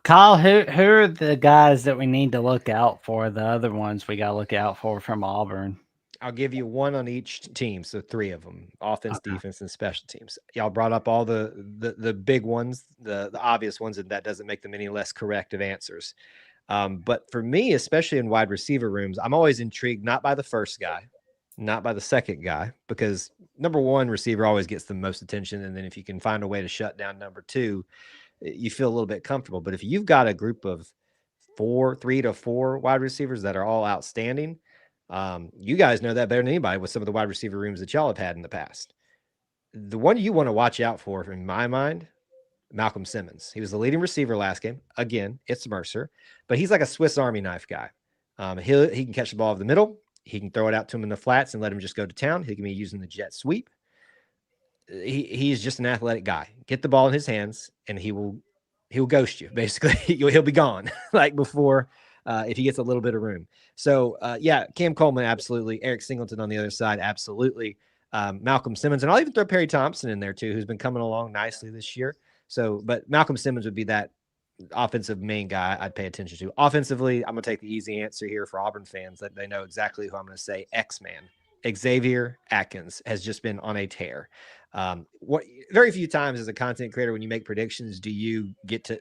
Kyle, who are the guys that we need to look out for? The other ones we got to look out for from Auburn. I'll give you one on each team, so 3 of them: offense, Okay. defense, and special teams. Y'all brought up all the big ones, the obvious ones, and that doesn't make them any less corrective answers. But for me, especially in wide receiver rooms, I'm always intrigued not by the first guy, not by the second guy, because number one receiver always gets the most attention, and then if you can find a way to shut down number two, you feel a little bit comfortable. But if you've got a group of 3 to 4 wide receivers that are all outstanding, you guys know that better than anybody with some of the wide receiver rooms that y'all have had in the past. The one you want to watch out for, in my mind, Malcolm Simmons. He was the leading receiver last game. Again, it's Mercer, but he's like a Swiss Army knife guy. He can catch the ball over the middle. He can throw it out to him in the flats and let him just go to town. He can be using the jet sweep. He's just an athletic guy. Get the ball in his hands, and he'll ghost you. Basically, he'll be gone like before if he gets a little bit of room. So yeah, Cam Coleman, absolutely. Eric Singleton on the other side, absolutely. Malcolm Simmons, and I'll even throw Perry Thompson in there too, who's been coming along nicely this year. So, but Malcolm Simmons would be that offensive main guy I'd pay attention to. Offensively, I'm going to take the easy answer here for Auburn fans that they know exactly who I'm going to say. X-Man. Xavier Atkins has just been on a tear. Very few times as a content creator, when you make predictions, do you get to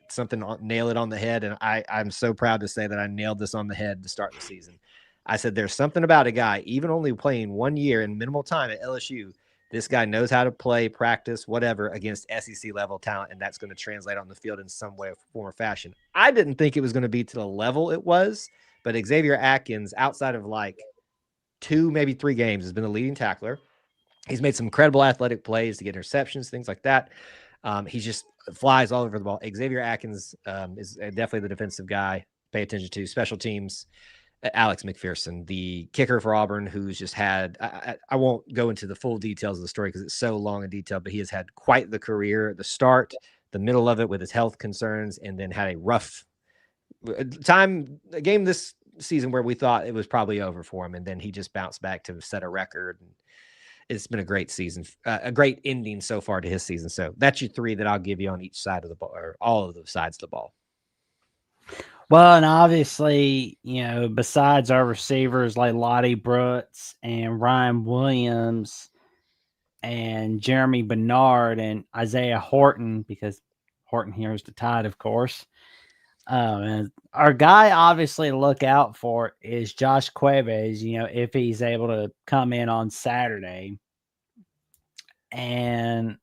nail it on the head? And I'm so proud to say that I nailed this on the head to start the season. I said, there's something about a guy, even only playing 1 year in minimal time at LSU, this guy knows how to play, practice, whatever, against SEC level talent, and that's going to translate on the field in some way, form, or fashion. I didn't think it was going to be to the level it was, but Xavier Atkins, outside of like 2, maybe 3 games, has been the leading tackler. He's made some incredible athletic plays to get interceptions, things like that. He just flies all over the ball. Xavier Atkins is definitely the defensive guy. Pay attention to special teams. Alex McPherson, the kicker for Auburn, who's just had, I won't go into the full details of the story because it's so long and detailed, but he has had quite the career at the start, the middle of it with his health concerns, and then had a rough game this season where we thought it was probably over for him. And then he just bounced back to set a record. And it's been a great season, a great ending so far to his season. So that's your 3 that I'll give you on each side of the ball, or all of the sides of the ball. Well, and obviously, besides our receivers like Lottie Brooks and Ryan Williams and Jeremy Bernard and Isaiah Horton, because Horton hears the Tide, of course. And our guy, obviously, to look out for is Josh Cuevas, if he's able to come in on Saturday. And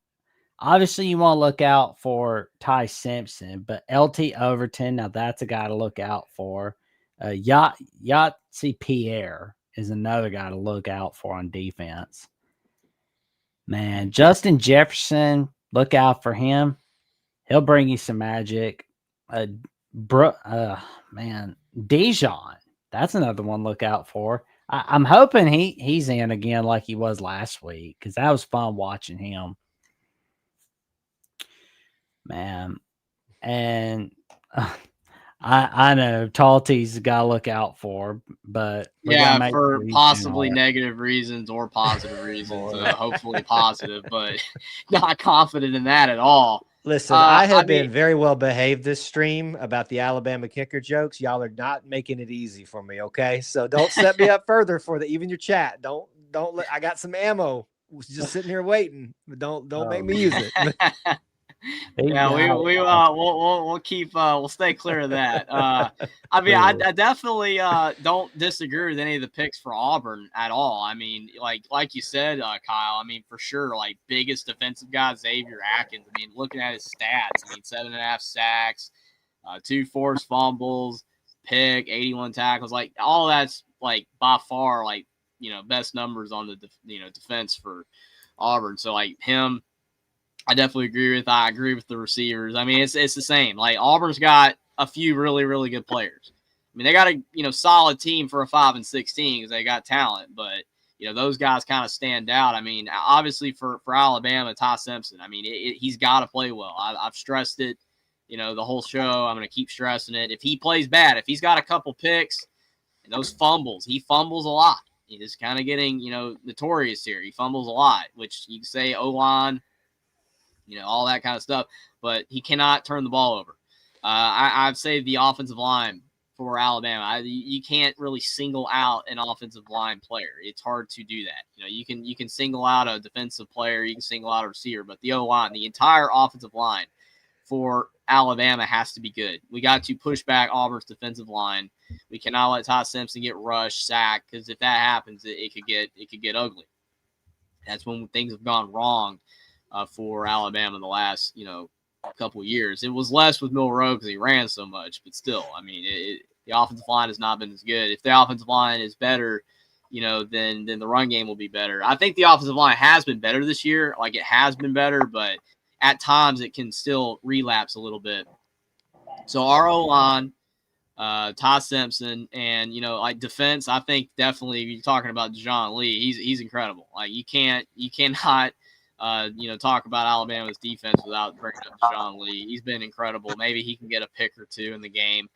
obviously, you want to look out for Ty Simpson, but LT Overton, now that's a guy to look out for. Yahtzee Pierre is another guy to look out for on defense. Man, Justin Jefferson, look out for him. He'll bring you some magic. Dijon, that's another one to look out for. I'm hoping he's in again like he was last week, because that was fun watching him. Man, and I know Talty's got to look out for, but yeah, for possibly negative reasons or positive reasons. Hopefully positive, but not confident in that at all. Listen, I have been very well behaved this stream about the Alabama kicker jokes. Y'all are not making it easy for me, okay? So don't set me up further for even your chat. Don't let, I got some ammo just sitting here waiting, but don't make me use it. Yeah, we'll keep we'll stay clear of that. I definitely don't disagree with any of the picks for Auburn at all. I mean, like you said, Kyle. I mean, for sure, like biggest defensive guy, Xavier Atkins. I mean, looking at his stats, I mean, 7.5 sacks, 2 forced fumbles, pick, 81 tackles. Like all that's like by far like best numbers on the defense for Auburn. So like him. I definitely agree with. I agree with the receivers. I mean, it's the same. Like Auburn's got a few really, really good players. I mean, they got a solid team for a 5-16 because they got talent. But those guys kind of stand out. I mean, obviously for Alabama, Ty Simpson. I mean, he's got to play well. I've stressed it. The whole show. I'm going to keep stressing it. If he plays bad, if he's got a couple picks and those fumbles, he fumbles a lot. is kind of getting, notorious here. He fumbles a lot, which you can say O-line, all that kind of stuff, but he cannot turn the ball over. I'd say the offensive line for Alabama, you can't really single out an offensive line player. It's hard to do that. You can single out a defensive player, you can single out a receiver, but the O-line, the entire offensive line for Alabama has to be good. We got to push back Auburn's defensive line. We cannot let Todd Simpson get rushed, sacked, because if that happens, it could get ugly. That's when things have gone wrong for Alabama in the last couple of years. It was less with Milroe because he ran so much, but still, I mean, the offensive line has not been as good. If the offensive line is better, then the run game will be better. I think the offensive line has been better this year. Like, it has been better, but at times it can still relapse a little bit. So our O-line, Todd Simpson, and like defense, I think definitely you're talking about John Lee. He's incredible. Like, you cannot talk about Alabama's defense without bringing up John Lee. He's been incredible. Maybe he can get a pick or two in the game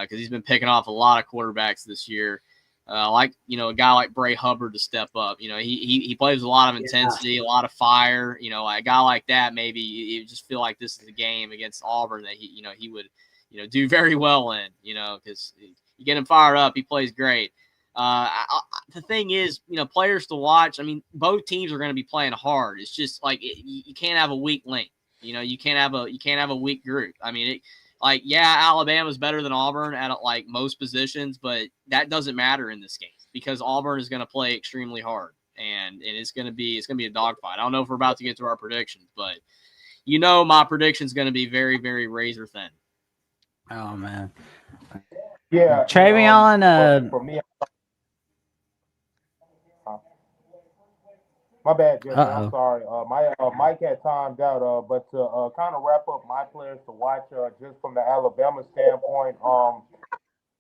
because he's been picking off a lot of quarterbacks this year. A guy like Bray Hubbard to step up. He plays with a lot of intensity, a lot of fire. A guy like that, maybe you just feel like this is a game against Auburn that he would do very well in. Because you get him fired up, he plays great. The thing is, players to watch. I mean, both teams are going to be playing hard. It's just like you can't have a weak link. You can't have a weak group. I mean, Alabama's better than Auburn at most positions, but that doesn't matter in this game because Auburn is going to play extremely hard, and it's going to be a dogfight. I don't know if we're about to get to our predictions, but my prediction is going to be very, very razor thin. Oh man, Yeah, Travion. For me, my bad, Jeffrey. I'm sorry. My mic had timed out. But to kind of wrap up my players to watch, just from the Alabama standpoint,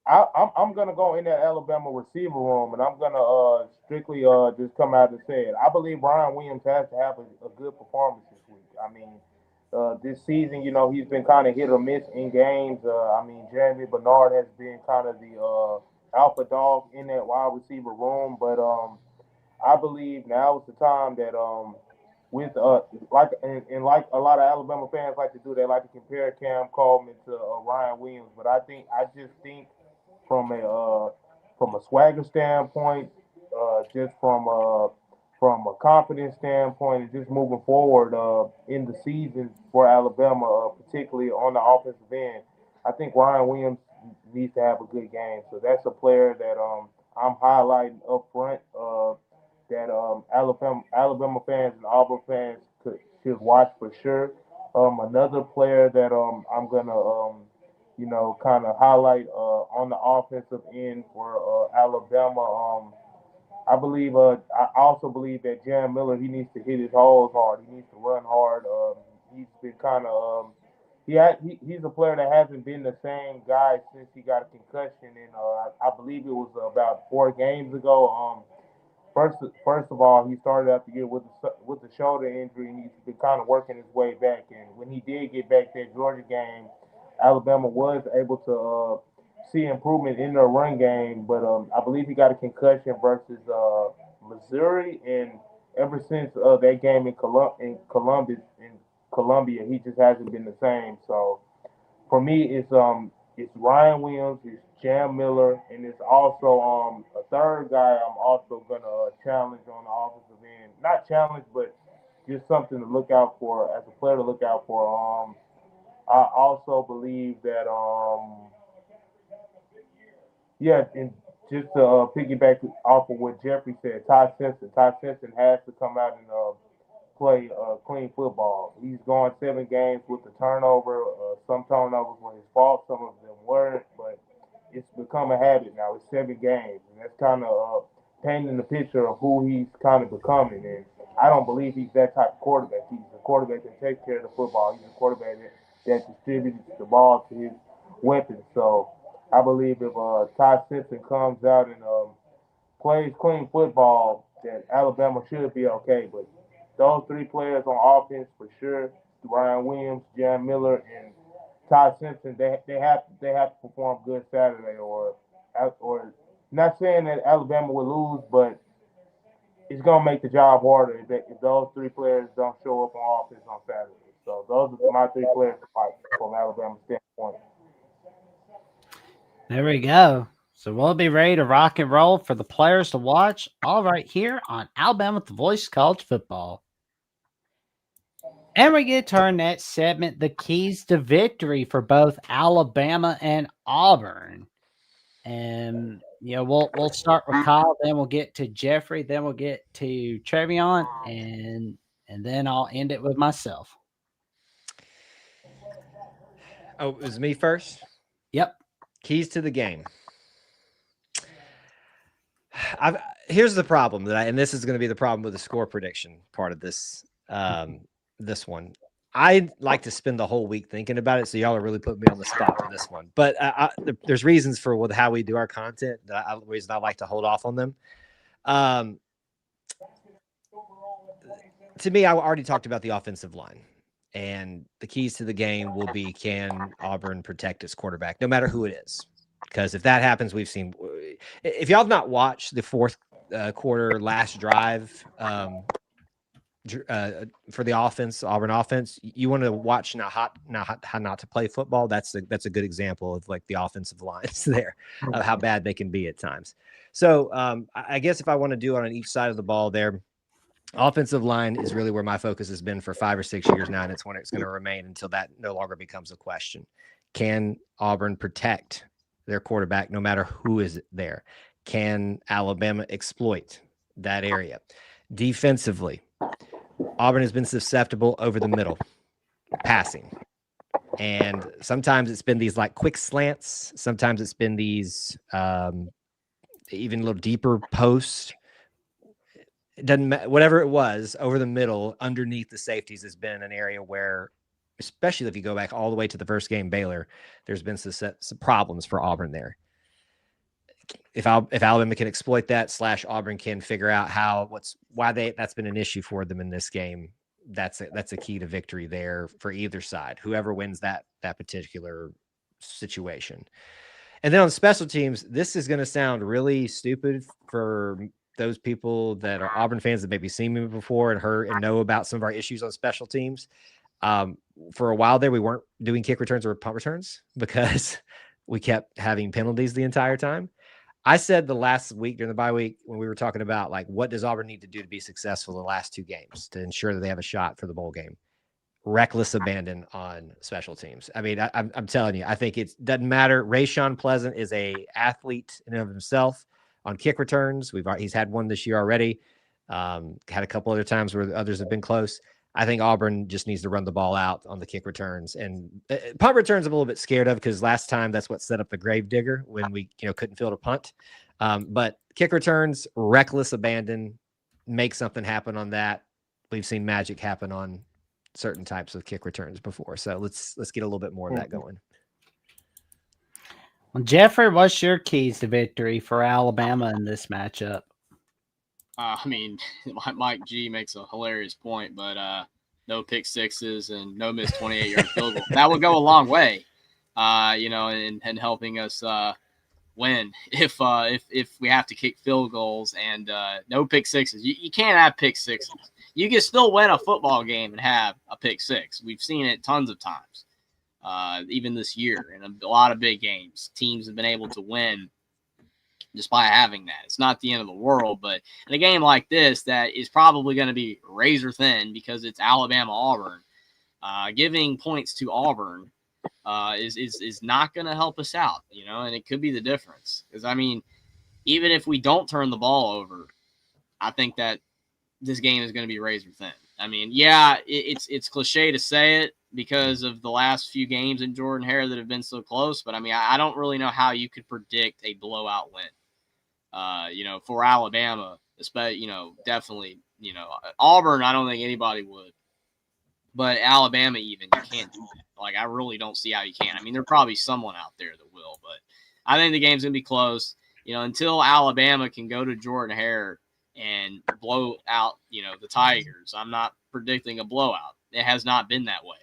I'm gonna go in that Alabama receiver room, and I'm gonna strictly just come out and say it. I believe Ryan Williams has to have a good performance this week. I mean, this season, he's been kind of hit or miss in games. I mean, Jeremy Bernard has been kind of the alpha dog in that wide receiver room, but I believe now is the time that with like a lot of Alabama fans like to do, they like to compare Cam Coleman to Ryan Williams, but I just think from a swagger standpoint, just from a confidence standpoint, and just moving forward in the season for Alabama, particularly on the offensive end, I think Ryan Williams needs to have a good game. So that's a player that I'm highlighting up front. That Alabama fans and Auburn fans should watch for sure. Another player that I'm gonna kind of highlight on the offensive end for Alabama. I also believe that Jan Miller, he needs to hit his holes hard. He needs to run hard. He's been kind of he's a player that hasn't been the same guy since he got a concussion, and I believe it was about 4 games ago. First of all, he started out the year with a shoulder injury, and he's been kind of working his way back. And when he did get back that Georgia game, Alabama was able to see improvement in their run game. But I believe he got a concussion versus Missouri, and ever since that game in Columbia, he just hasn't been the same. So for me, it's Ryan Williams, it's Jam Miller, and it's also a third guy I'm also gonna challenge on the offensive end. Not challenge, but just something to look out for as a player to look out for. I also believe that yeah, and just to piggyback off of what Jeffrey said, Todd Simpson. Todd Simpson has to come out and play clean football. He's gone 7 games with a turnover. Some turnovers were his fault, some of them weren't, but it's become a habit now. It's 7 games, and that's kind of painting the picture of who he's kind of becoming. And I don't believe he's that type of quarterback. He's a quarterback that takes care of the football. He's a quarterback that distributes the ball to his weapons. So I believe if Todd Simpson comes out and plays clean football, that Alabama should be okay. But those 3 players on offense for sure, Ryan Williams, Jan Miller, and Todd Simpson, they have to perform good Saturday, or not saying that Alabama will lose, but it's gonna make the job harder if those three players don't show up on offense on Saturday. So those are my three players to fight from Alabama's standpoint. There we go. So we'll be ready to rock and roll for the players to watch, all right here on Alabama with the Voice of College Football. And we get to our next segment, the keys to victory for both Alabama and Auburn. And we'll start with Kyle, then we'll get to Jeffrey, then we'll get to Trevion, and then I'll end it with myself. Oh, it was me first? Yep. Keys to the game. Here's the problem and this is going to be the problem with the score prediction part of this this one. I like to spend the whole week thinking about it, so y'all are really putting me on the spot for this one. But there's reasons for how we do our content. The reason I like to hold off on them. To me, I already talked about the offensive line, and the keys to the game will be, can Auburn protect its quarterback, no matter who it is? Because if that happens, we've seen. If y'all have not watched the fourth quarter last drive for the offense, Auburn offense, you want to watch how not to play football. That's a good example of like the offensive lines there, of how bad they can be at times. So I guess if I want to do on each side of the ball there, offensive line is really where my focus has been for 5 or 6 years now, and it's when it's going to remain until that no longer becomes a question. Can Auburn protect their quarterback no matter who is there? Can Alabama exploit that area? Defensively, Auburn has been susceptible over the middle passing. And sometimes it's been these like quick slants. Sometimes it's been these even a little deeper posts. It doesn't matter. Whatever it was, over the middle, underneath the safeties has been an area where, especially if you go back all the way to the first game, Baylor, there's been some problems for Auburn there. If Alabama can exploit that, / Auburn can figure out that's been an issue for them in this game, that's a key to victory there for either side, whoever wins that particular situation. And then on special teams, this is going to sound really stupid for those people that are Auburn fans that maybe seen me before and heard and know about some of our issues on special teams. For a while there, we weren't doing kick returns or punt returns because we kept having penalties the entire time. I said the last week during the bye week when we were talking about like what does Auburn need to do to be successful the last 2 games to ensure that they have a shot for the bowl game. Reckless abandon on special teams. I mean, I'm telling you, I think it doesn't matter. Rayshawn Pleasant is a athlete in and of himself on kick returns. He's had one this year already. Had a couple other times where others have been close. I think Auburn just needs to run the ball out on the kick returns, and punt returns I'm a little bit scared of because last time that's what set up the grave digger when we couldn't field a punt. But kick returns, reckless abandon, make something happen on that. We've seen magic happen on certain types of kick returns before, so let's get a little bit more of that going. Well, Jeffrey, what's your keys to victory for Alabama in this matchup? I mean, Mike G makes a hilarious point, but no pick sixes and no missed 28-yard field goal. That would go a long way, in helping us win if we have to kick field goals and no pick sixes. You can't have pick sixes. You can still win a football game and have a pick six. We've seen it tons of times, even this year in a lot of big games. Teams have been able to win just by having that. It's not the end of the world, but in a game like this that is probably going to be razor thin because it's Alabama-Auburn, giving points to Auburn is not going to help us out, and it could be the difference. Because, I mean, even if we don't turn the ball over, I think that this game is going to be razor thin. I mean, yeah, it's cliche to say it because of the last few games in Jordan-Hare that have been so close, but I mean, I don't really know how you could predict a blowout win. For Alabama, especially, definitely, Auburn, I don't think anybody would, but Alabama, even, you can't do that. Like, I really don't see how you can. I mean, there's probably someone out there that will, but I think the game's going to be close, until Alabama can go to Jordan-Hare and blow out, the Tigers. I'm not predicting a blowout. It has not been that way.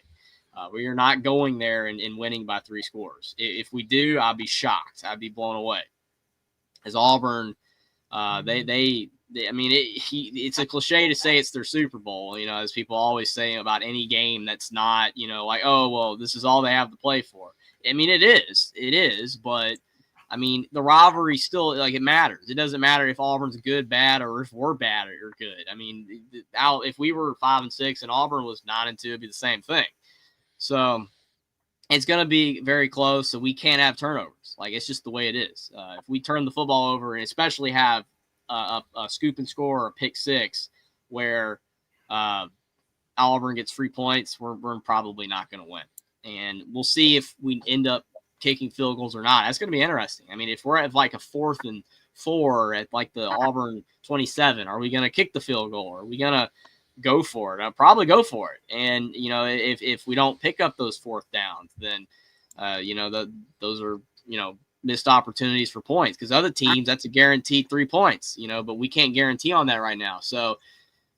We are not going there and winning by 3 scores. If we do, I'd be shocked. I'd be blown away. As Auburn, they I mean, it's a cliche to say it's their Super Bowl, you know, as people always say about any game that's not, you know, like, oh, well, this is all they have to play for. I mean, it is, but I mean, the rivalry still, like, it matters. It doesn't matter if Auburn's good, bad, or if we're bad or good. I mean, if we were 5-6 and Auburn was 9-2, it'd be the same thing. So it's going to be very close. So we can't have turnovers. Like, it's just the way it is. If we turn the football over, and especially have a scoop and score or a pick six where Auburn gets free points, we're probably not going to win. And we'll see if we end up kicking field goals or not. That's going to be interesting. I mean, if we're at like a 4th and 4 at like the Auburn 27, are we going to kick the field goal? Are we going to go for it? I'll probably go for it. And, you know, if we don't pick up those 4th downs, then, you know, those are, you know, missed opportunities for points, because other teams, that's a guaranteed 3 points, you know, but we can't guarantee on that right now. So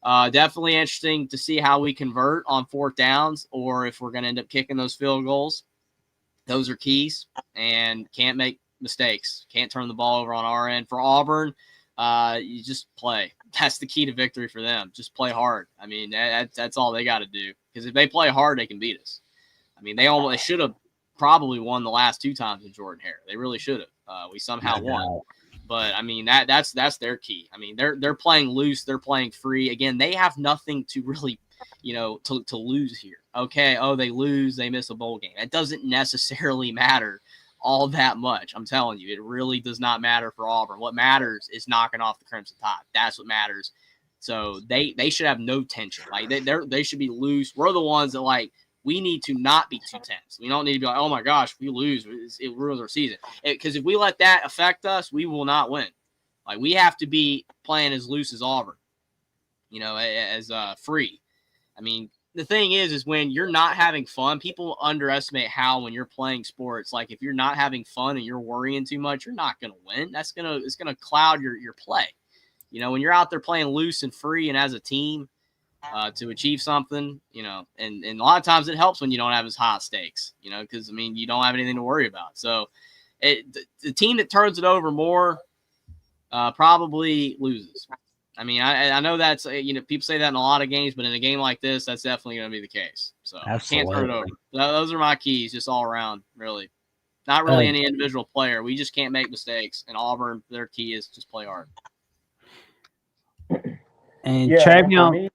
definitely interesting to see how we convert on 4th downs, or if we're going to end up kicking those field goals. Those are keys, and can't make mistakes. Can't turn the ball over on our end. For Auburn, you just play. That's the key to victory for them. Just play hard. I mean, that's all they got to do, because if they play hard, they can beat us. I mean, they should have probably won the last 2 times in Jordan-Hare. They really should have. We somehow won. But I mean, that's their key. I mean, they're playing loose, they're playing free. Again, they have nothing to really, you know, to lose here. Okay, oh, they lose, they miss a bowl game. It doesn't necessarily matter all that much. I'm telling you, it really does not matter for Auburn. What matters is knocking off the Crimson Tide. That's what matters. So they should have no tension. Like, they should be loose. We're the ones that, like, we need to not be too tense. We don't need to be like, oh my gosh, if we lose, it ruins our season. Because if we let that affect us, we will not win. Like, we have to be playing as loose as Auburn, you know, as free. I mean, the thing is when you're not having fun, people underestimate how, when you're playing sports, like, if you're not having fun and you're worrying too much, you're not going to win. It's going to cloud your play. You know, when you're out there playing loose and free and as a team, to achieve something, you know, and a lot of times it helps when you don't have as high stakes, you know, because, I mean, you don't have anything to worry about. So the team that turns it over more probably loses. I mean, I know that's, you know, people say that in a lot of games, but in a game like this, that's definitely going to be the case. So can't turn it over. Those are my keys, just all around, really. Not really any individual player. We just can't make mistakes. And Auburn, their key is just play hard. And yeah, Travion,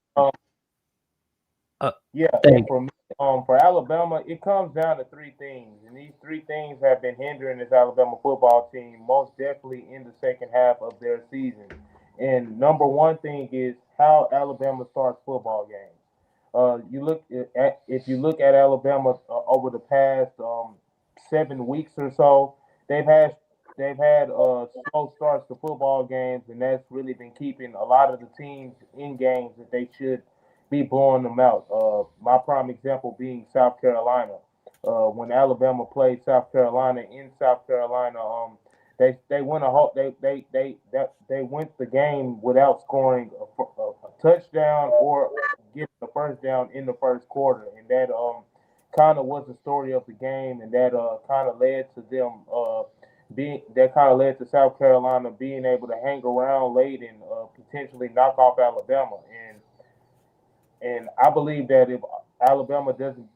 and for me, for Alabama, it comes down to 3 things, and these 3 things have been hindering this Alabama football team most definitely in the second half of their season. And number 1 thing is how Alabama starts football games. If you look at Alabama over the past 7 weeks or so, they've had slow starts to football games, and that's really been keeping a lot of the teams in games that they should be blowing them out. My prime example being South Carolina. When Alabama played South Carolina in South Carolina, they went they went the game without scoring a touchdown or getting the first down in the first quarter, and that kind of was the story of the game, and that kind of led to them led to South Carolina being able to hang around late and potentially knock off Alabama. And I believe that if Alabama doesn't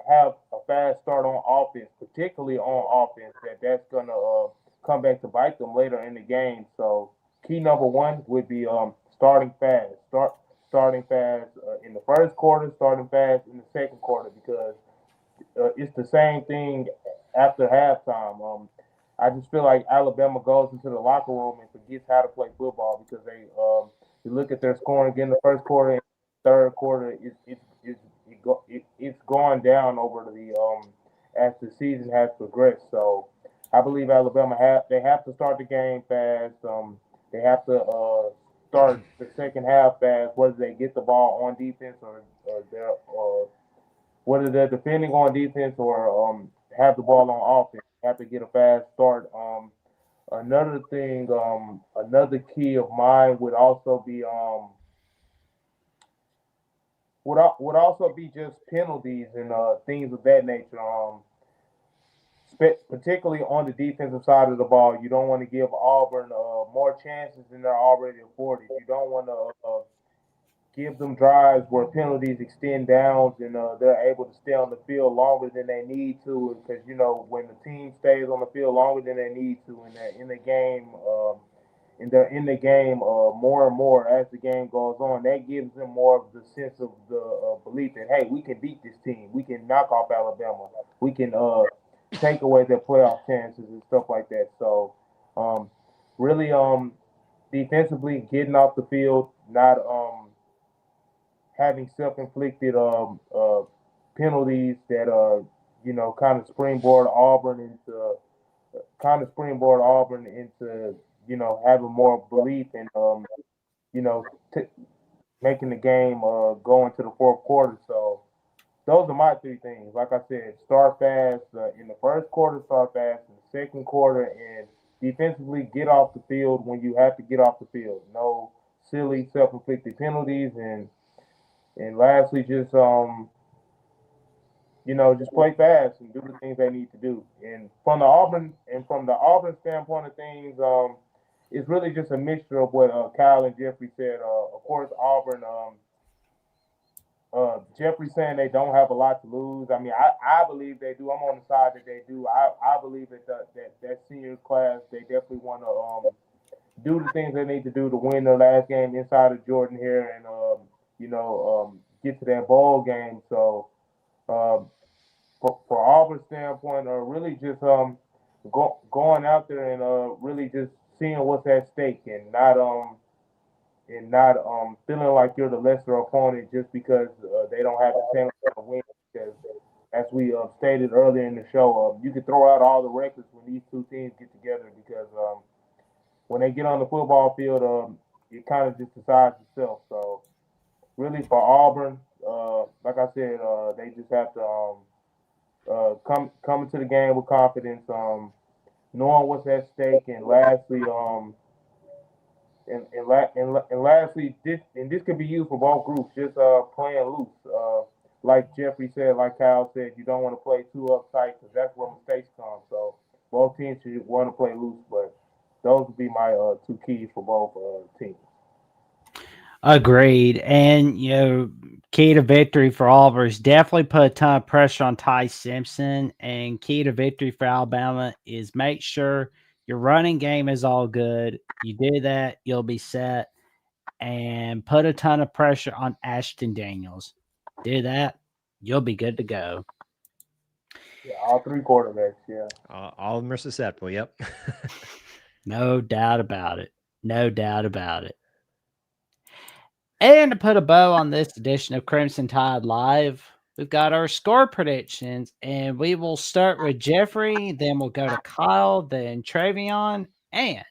have a fast start on offense, particularly on offense, that's going to come back to bite them later in the game. So key number 1 would be starting fast. Starting fast in the first quarter, starting fast in the second quarter, because it's the same thing after halftime. I just feel like Alabama goes into the locker room and forgets how to play football, because you look at their scoring in the first quarter and third quarter, it's gone down over as the season has progressed. So I believe Alabama have to start the game fast. They have to start the second half fast, whether they get the ball on defense or whether they're defending on defense or have the ball on offense. They have to get a fast start. Another thing, another key of mine would also be would also be just penalties and things of that nature. particularly on the defensive side of the ball. You don't want to give Auburn more chances than they're already afforded. You don't want to give them drives where penalties extend downs and they're able to stay on the field longer than they need to. Because when the team stays on the field longer than they need to in the game. And they're in the game more and more as the game goes on. That gives them more of the sense of the belief that, hey, we can beat this team. We can knock off Alabama. We can take away their playoff chances and stuff like that. So, really, defensively, getting off the field, not having self-inflicted penalties that, kind of springboard Auburn into having more belief and, making the game go into the fourth quarter. So those are my three things. Like I said, start fast in the first quarter, start fast in the second quarter, and defensively get off the field when you have to get off the field. No silly self-inflicted penalties, and lastly, just just play fast and do the things they need to do. And from the Auburn standpoint of things, it's really just a mixture of what Kyle and Jeffrey said. Of course, Auburn, Jeffrey saying they don't have a lot to lose. I mean, I believe they do. I'm on the side that they do. I believe that senior class, they definitely want to do the things they need to do to win their last game inside of Jordan here and, get to that bowl game. So, for Auburn's standpoint, really just going out there and really just seeing what's at stake and not feeling like you're the lesser opponent just because they don't have the same amount of wins. Because as we stated earlier in the show, you can throw out all the records when these two teams get together because when they get on the football field, it kind of just decides itself. So really for Auburn, like I said, they just have to come into the game with confidence, knowing what's at stake, and lastly, lastly, this could be used for both groups, just playing loose. Like Jeffrey said, like Kyle said, you don't want to play too uptight because that's where mistakes come. So both teams should want to play loose, but those would be my two keys for both teams. Agreed. And, key to victory for Auburn is definitely put a ton of pressure on Ty Simpson. And key to victory for Alabama is make sure your running game is all good. You do that, you'll be set. And put a ton of pressure on Ashton Daniels. Do that, you'll be good to go. Yeah, all three quarterbacks, yeah. All of them are susceptible, yep. No doubt about it. No doubt about it. And to put a bow on this edition of Crimson Tide Live, we've got our score predictions, and we will start with Jeffrey, then we'll go to Kyle, then Travion, and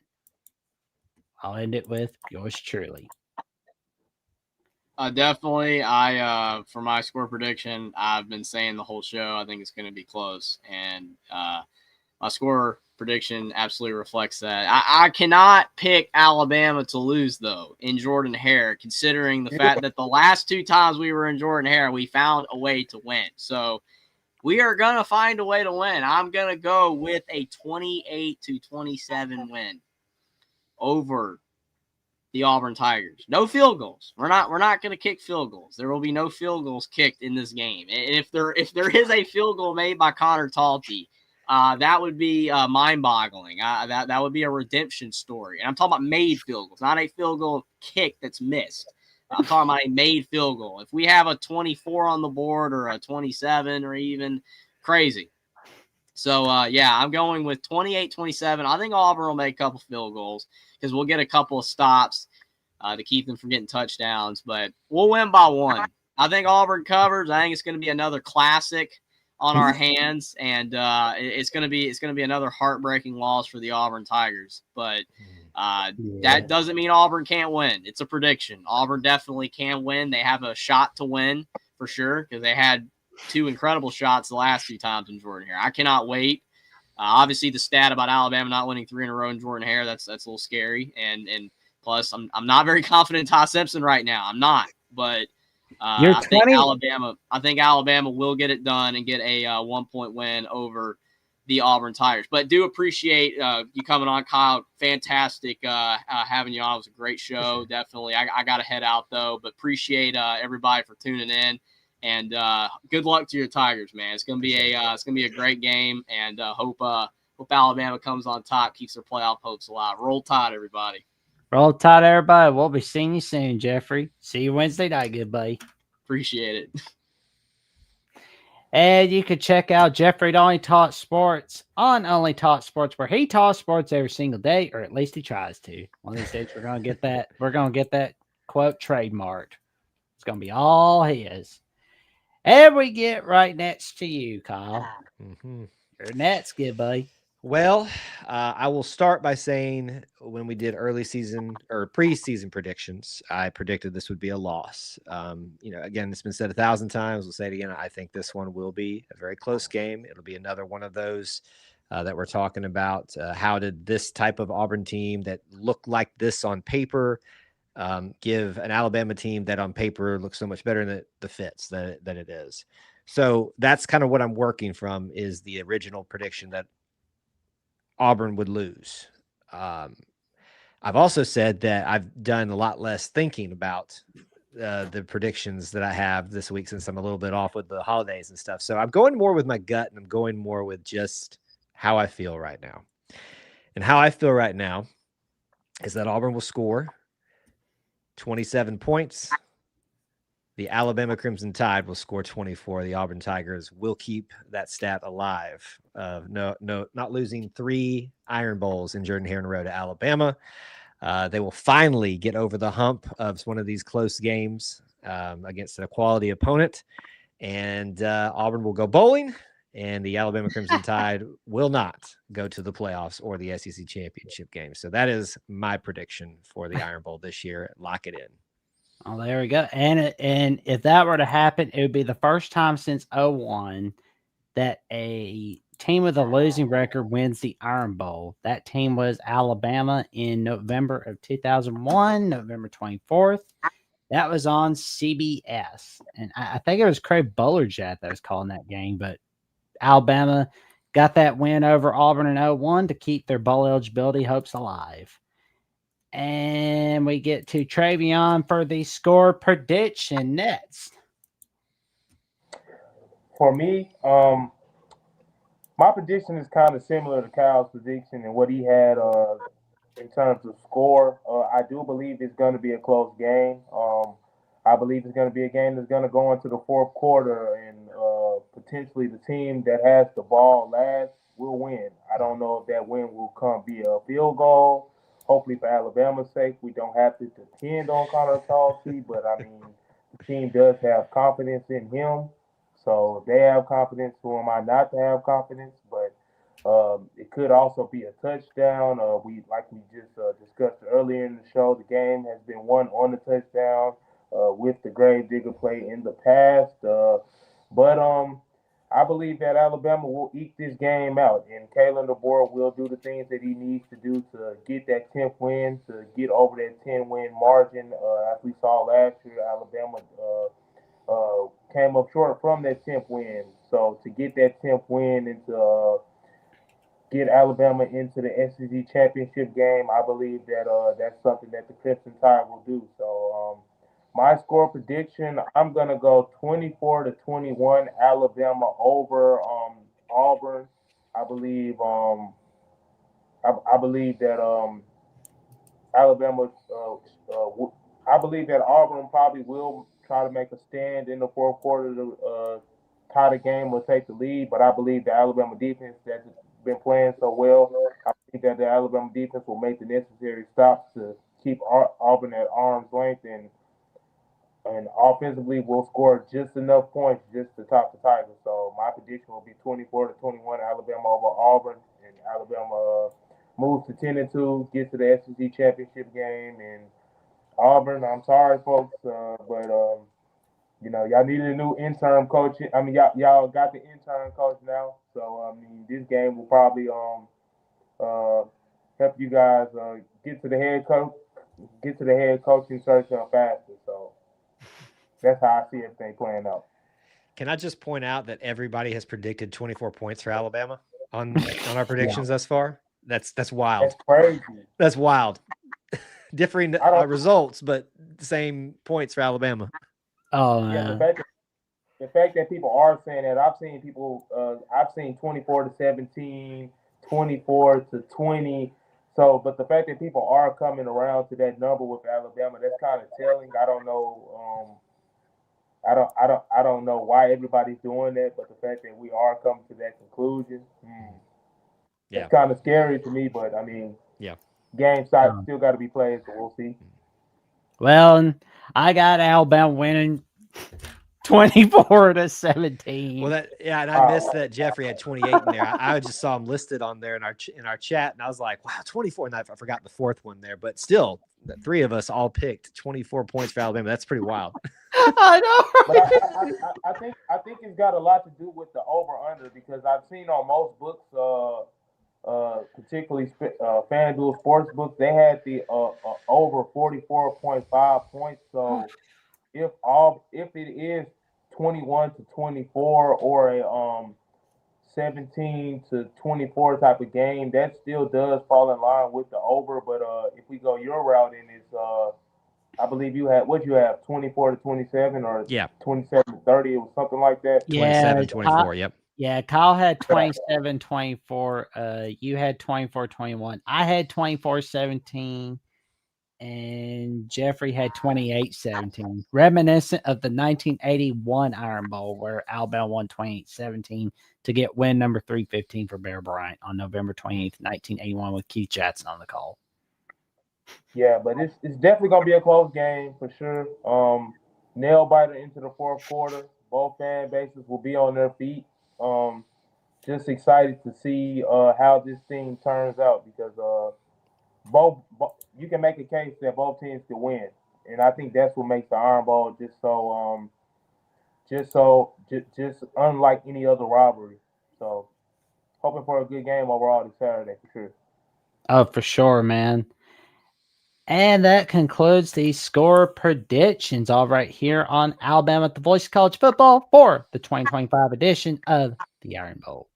I'll end it with yours truly. Definitely. For my score prediction, I've been saying the whole show, I think it's going to be close. And my score prediction absolutely reflects that. I cannot pick Alabama to lose, though, in Jordan-Hare, considering the fact that the last two times we were in Jordan-Hare, we found a way to win. So we are going to find a way to win. I'm going to go with a 28-27 win over the Auburn Tigers. No field goals. We're not going to kick field goals. There will be no field goals kicked in this game. And if there is a field goal made by Connor Talty, that would be mind-boggling. That would be a redemption story. And I'm talking about made field goals, not a field goal kick that's missed. I'm talking about a made field goal. If we have a 24 on the board or a 27 or even crazy. So, I'm going with 28-27. I think Auburn will make a couple field goals because we'll get a couple of stops to keep them from getting touchdowns. But we'll win by one. I think Auburn covers. I think it's going to be another classic on our hands, and it's going to be another heartbreaking loss for the Auburn Tigers. But that doesn't mean Auburn can't win. It's a prediction. Auburn definitely can win. They have a shot to win for sure because they had two incredible shots the last two times in Jordan-Hare. I cannot wait. Obviously, the stat about Alabama not winning 3 in a row in Jordan-Hare, that's a little scary. And plus, I'm not very confident in Ty Simpson right now. I'm not, but. I think Alabama will get it done and get a 1-point win over the Auburn Tigers. But do appreciate you coming on, Kyle. Fantastic having you on. It was a great show. Sure. Definitely. I got to head out, though, but appreciate everybody for tuning in. And good luck to your Tigers, man. It's gonna be a great game, and hope Alabama comes on top, keeps their playoff hopes alive. Roll Tide, everybody. Roll Tide, everybody. We'll be seeing you soon, Jeffrey. See you Wednesday night, good buddy. Appreciate it. And you can check out Jeffrey Only Taught Sports on Only Taught Sports, where he taught sports every single day, or at least he tries to. One of these days, we're gonna get that. We're gonna get that quote trademarked. It's gonna be all his. And we get right next to you, Kyle. Mm-hmm. Your next, good buddy. Well, I will start by saying when we did early season or preseason predictions, I predicted this would be a loss. Again, it's been said 1,000 times. We'll say it again. I think this one will be a very close game. It'll be another one of those that we're talking about. How did this type of Auburn team that looked like this on paper give an Alabama team that on paper looks so much better than the fits than it is? So that's kind of what I'm working from, is the original prediction that Auburn would lose. I've also said that I've done a lot less thinking about the predictions that I have this week, since I'm a little bit off with the holidays and stuff. So I'm going more with my gut, and I'm going more with just how I feel right now. And how I feel right now is that Auburn will score 27 points. The Alabama Crimson Tide will score 24. The Auburn Tigers will keep that stat alive of not losing 3 Iron Bowls in Jordan Hare Road to Alabama. They will finally get over the hump of one of these close games against a quality opponent, and Auburn will go bowling, and the Alabama Crimson Tide will not go to the playoffs or the SEC championship game. So that is my prediction for the Iron Bowl this year. Lock it in. Oh, there we go. And if that were to happen, it would be the first time since 2001 that a team with a losing record wins the Iron Bowl. That team was Alabama in November of 2001, November 24th. That was on CBS. And I think it was Craig Bolerjet that was calling that game, but Alabama got that win over Auburn in 2001 to keep their bowl eligibility hopes alive. And we get to Travion for the score prediction next. For me, my prediction is kind of similar to Kyle's prediction and what he had in terms of score. I do believe it's going to be a close game. I believe it's going to be a game that's going to go into the fourth quarter, and potentially the team that has the ball last will win. I don't know if that win will come via a field goal. Hopefully, for Alabama's sake, we don't have to depend on Connor Talty, but I mean, the team does have confidence in him. So they have confidence. Who am I not to have confidence? But it could also be a touchdown. We just discussed earlier in the show, the game has been won on the touchdown with the grave digger play in the past. But I believe that Alabama will eke this game out, and Kalen DeBoer will do the things that he needs to do to get that 10th win, to get over that 10-win margin. As we saw last year, Alabama came up short from that 10th win. So to get that 10th win and to get Alabama into the SEC championship game, I believe that that's something that the Crimson Tide will do. So my score prediction, I'm going to go 24-21 Alabama over Auburn. I believe I believe that Alabama I believe that Auburn probably will try to make a stand in the fourth quarter to tie the game or take the lead, but I believe the Alabama defense that's been playing so well, I think that the Alabama defense will make the necessary stops to keep Auburn at arm's length, and offensively will score just enough points just to top the Tigers. So my prediction will be 24-21 Alabama over Auburn, and Alabama moves to 10-2, gets to the SEC championship game, and Auburn, I'm sorry, folks, but y'all needed a new interim coach. I mean, y'all got the interim coach now, so I mean, this game will probably help you guys get to the head coaching search faster. So that's how I see everything playing out. Can I just point out that everybody has predicted 24 points for Alabama on our predictions thus far. That's wild. That's crazy. That's wild. Differing results, but the same points for Alabama. Oh Yeah, man. the fact that people are saying that, I've seen people, I've seen 24-17, 24-20. So, but the fact that people are coming around to that number with Alabama, that's kind of telling. I don't know. I don't know why everybody's doing that, but the fact that we are coming to that conclusion, it's kind of scary to me. But I mean, game still got to be played, so we'll see. Well, I got Alabama winning 24-17. Well, and I missed that Jeffrey had 28 in there. I just saw him listed on there in our chat, and I was like, wow, 24. And I forgot the fourth one there, but still, the three of us all picked 24 points for Alabama. That's pretty wild. I know. But I think it's got a lot to do with the over under, because I've seen on most books, particularly FanDuel sports books, they had the over 44.5 points. So if it is 21-24 or a 17-24 type of game, that still does fall in line with the over. But if we go your route, and it's I believe you have 24-27 or 27-30, it was something like that. Yeah, 27-24. Yep. Yeah, Kyle had 27-24. You had 24-21. I had 24-17. And Jeffrey had 28-17, reminiscent of the 1981 Iron Bowl, where Alabama won 28-17 to get win number 315 for Bear Bryant on November 28th, 1981, with Keith Jackson on the call. Yeah, but it's definitely gonna be a close game for sure. Nail biter into the fourth quarter. Both fan bases will be on their feet. Just excited to see how this thing turns out, because both you can make a case that both teams can win, and I think that's what makes the Iron Bowl just unlike any other rivalry. So, hoping for a good game overall this Saturday for sure. Oh, for sure, man. And that concludes the score predictions, all right here on Alabama at the Voice of College Football for the 2025 edition of the Iron Bowl.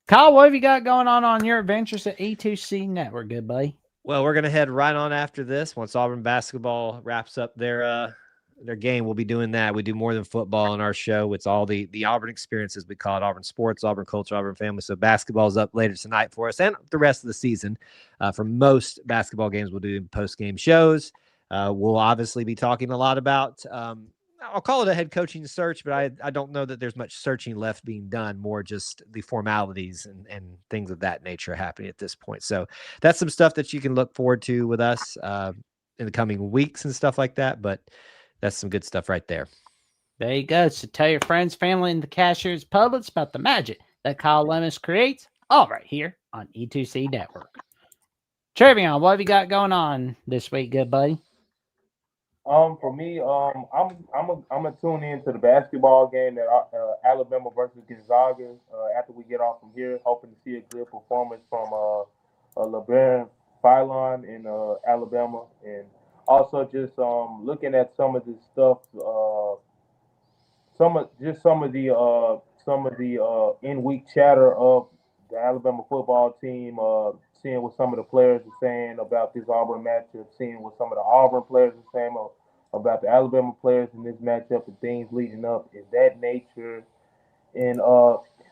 Kyle, what have you got going on your adventures at E2C Network, good buddy? Well, we're going to head right on after this. Once Auburn basketball wraps up their game, we'll be doing that. We do more than football on our show. It's all the Auburn experiences. We call it Auburn sports, Auburn culture, Auburn family. So basketball's up later tonight for us and the rest of the season. For most basketball games, we'll do post-game shows. We'll obviously be talking a lot about I'll call it a head coaching search, but I don't know that there's much searching left being done, more just the formalities and things of that nature happening at this point. So that's some stuff that you can look forward to with us in the coming weeks and stuff like that. But that's some good stuff right there. There you go. So tell your friends, family, and the cashiers, publics about the magic that Kyle Lemus creates, all right here on E2C Network. Trevion, what have you got going on this week, good buddy? For me, I'm gonna tune in to the basketball game that Alabama versus Gonzaga after we get off from here. Hoping to see a good performance from LeBaron Philon in Alabama, and also just looking at some of the stuff, some of the in-week chatter of the Alabama football team, seeing what some of the players are saying about this Auburn matchup, seeing what some of the Auburn players are saying about the Alabama players in this matchup, and things leading up in that nature. And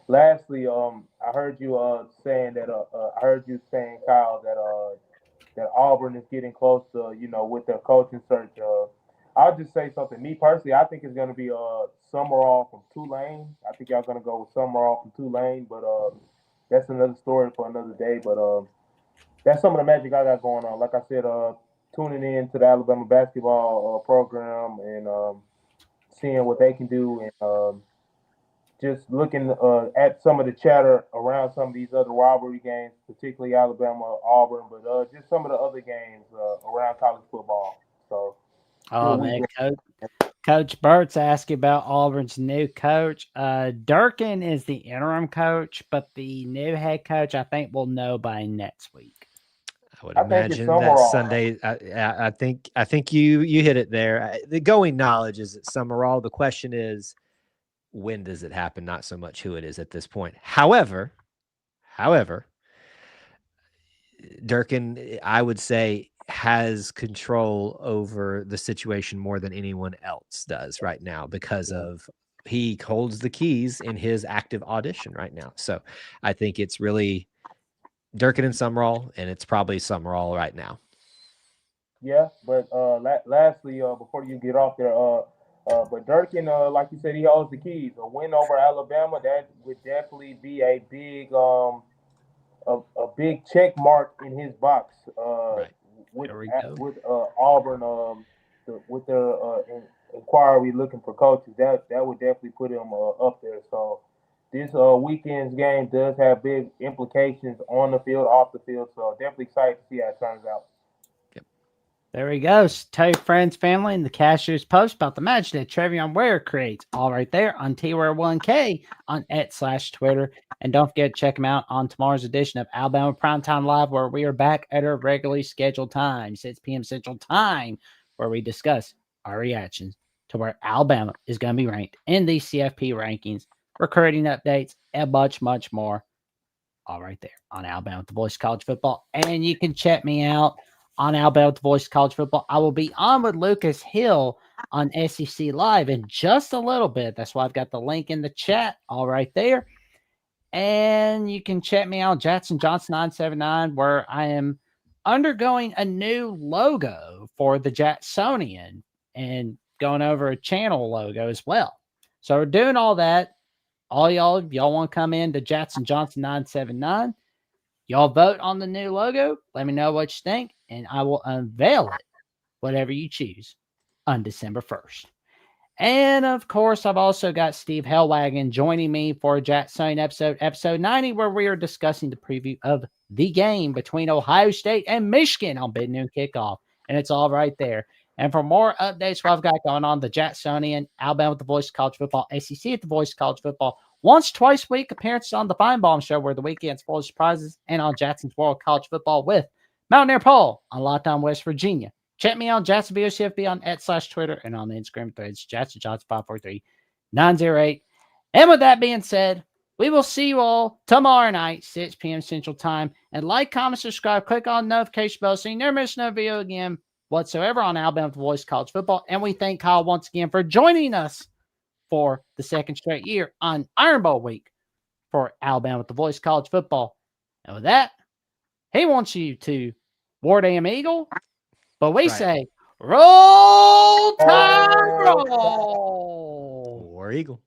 lastly, I heard you saying, Kyle, that Auburn is getting close to, with their coaching search. I'll just say something. Me personally, I think it's going to be Summerall from Tulane. I think y'all going to go with Summerall from Tulane, but that's another story for another day. But that's some of the magic I got going on. Like I said, tuning in to the Alabama basketball program and seeing what they can do, and just looking at some of the chatter around some of these other rivalry games, particularly Alabama, Auburn, but just some of the other games around college football. So, man, Coach Burt's asking about Auburn's new coach. Durkin is the interim coach, but the new head coach, I think, we'll know by next week. I would imagine that Sunday. I think you hit it there. The going knowledge is that Summerall. The question is, when does it happen? Not so much who it is at this point. However, However, Durkin, I would say, has control over the situation more than anyone else does right now because of he holds the keys in his active audition right now. So I think it's really Durkin and Summerall, and it's probably Summerall right now. Yeah, but lastly, before you get off there, but Durkin, like you said, he holds the keys. A win over Alabama, that would definitely be a big a big check mark in his box. Right. With There we go. with Auburn, with their inquiry looking for coaches, that would definitely put him up there. So this weekend's game does have big implications on the field, off the field. So definitely excited to see how it turns out. There we go. Tell your friends, family, and the cashier's post about the match that Trevion Ware creates. All right there on TWare1K on @/Twitter. And don't forget to check them out on tomorrow's edition of Alabama Primetime Live, where we are back at our regularly scheduled time, 6 p.m. Central Time, where we discuss our reactions to where Alabama is going to be ranked in the CFP rankings, recruiting updates, and much, much more. All right there on Alabama with the Voice of College Football. And you can check me out on Alabama with the Voice of College Football. I will be on with Lucas Hill on SEC Live in just a little bit. That's why I've got the link in the chat all right there. And you can check me out, Jackson Johnson 979, where I am undergoing a new logo for the Jacksonian and going over a channel logo as well. So we're doing all that. All y'all, if y'all want to come in to Jackson Johnson 979, y'all vote on the new logo. Let me know what you think, and I will unveil it, whatever you choose, on December 1st. And of course, I've also got Steve Hellwagon joining me for a Jackson episode 90, where we are discussing the preview of the game between Ohio State and Michigan on Big Noon Kickoff. And it's all right there. And for more updates, what I've got going on, the Jacksonian, Alabama with the Voice of College Football, ACC at the Voice of College Football, once, twice a week appearances on the Feinbaum Show, where the weekend's full of surprises, and on Jackson's World of College Football with Mountaineer Paul on Lockdown West Virginia. Check me out, Jackson VOCFB on @/Twitter and on the Instagram threads, Jackson Johnson 543-908. And with that being said, we will see you all tomorrow night, 6 p.m. Central Time. And like, comment, subscribe, click on the notification bell so you never miss another video again whatsoever on Alabama with the Voice of College Football. And we thank Kyle once again for joining us for the second straight year on Iron Bowl week for Alabama with the Voice of College Football. And with that, he wants you to War Damn Eagle, but we say, roll, time, roll. War Eagle.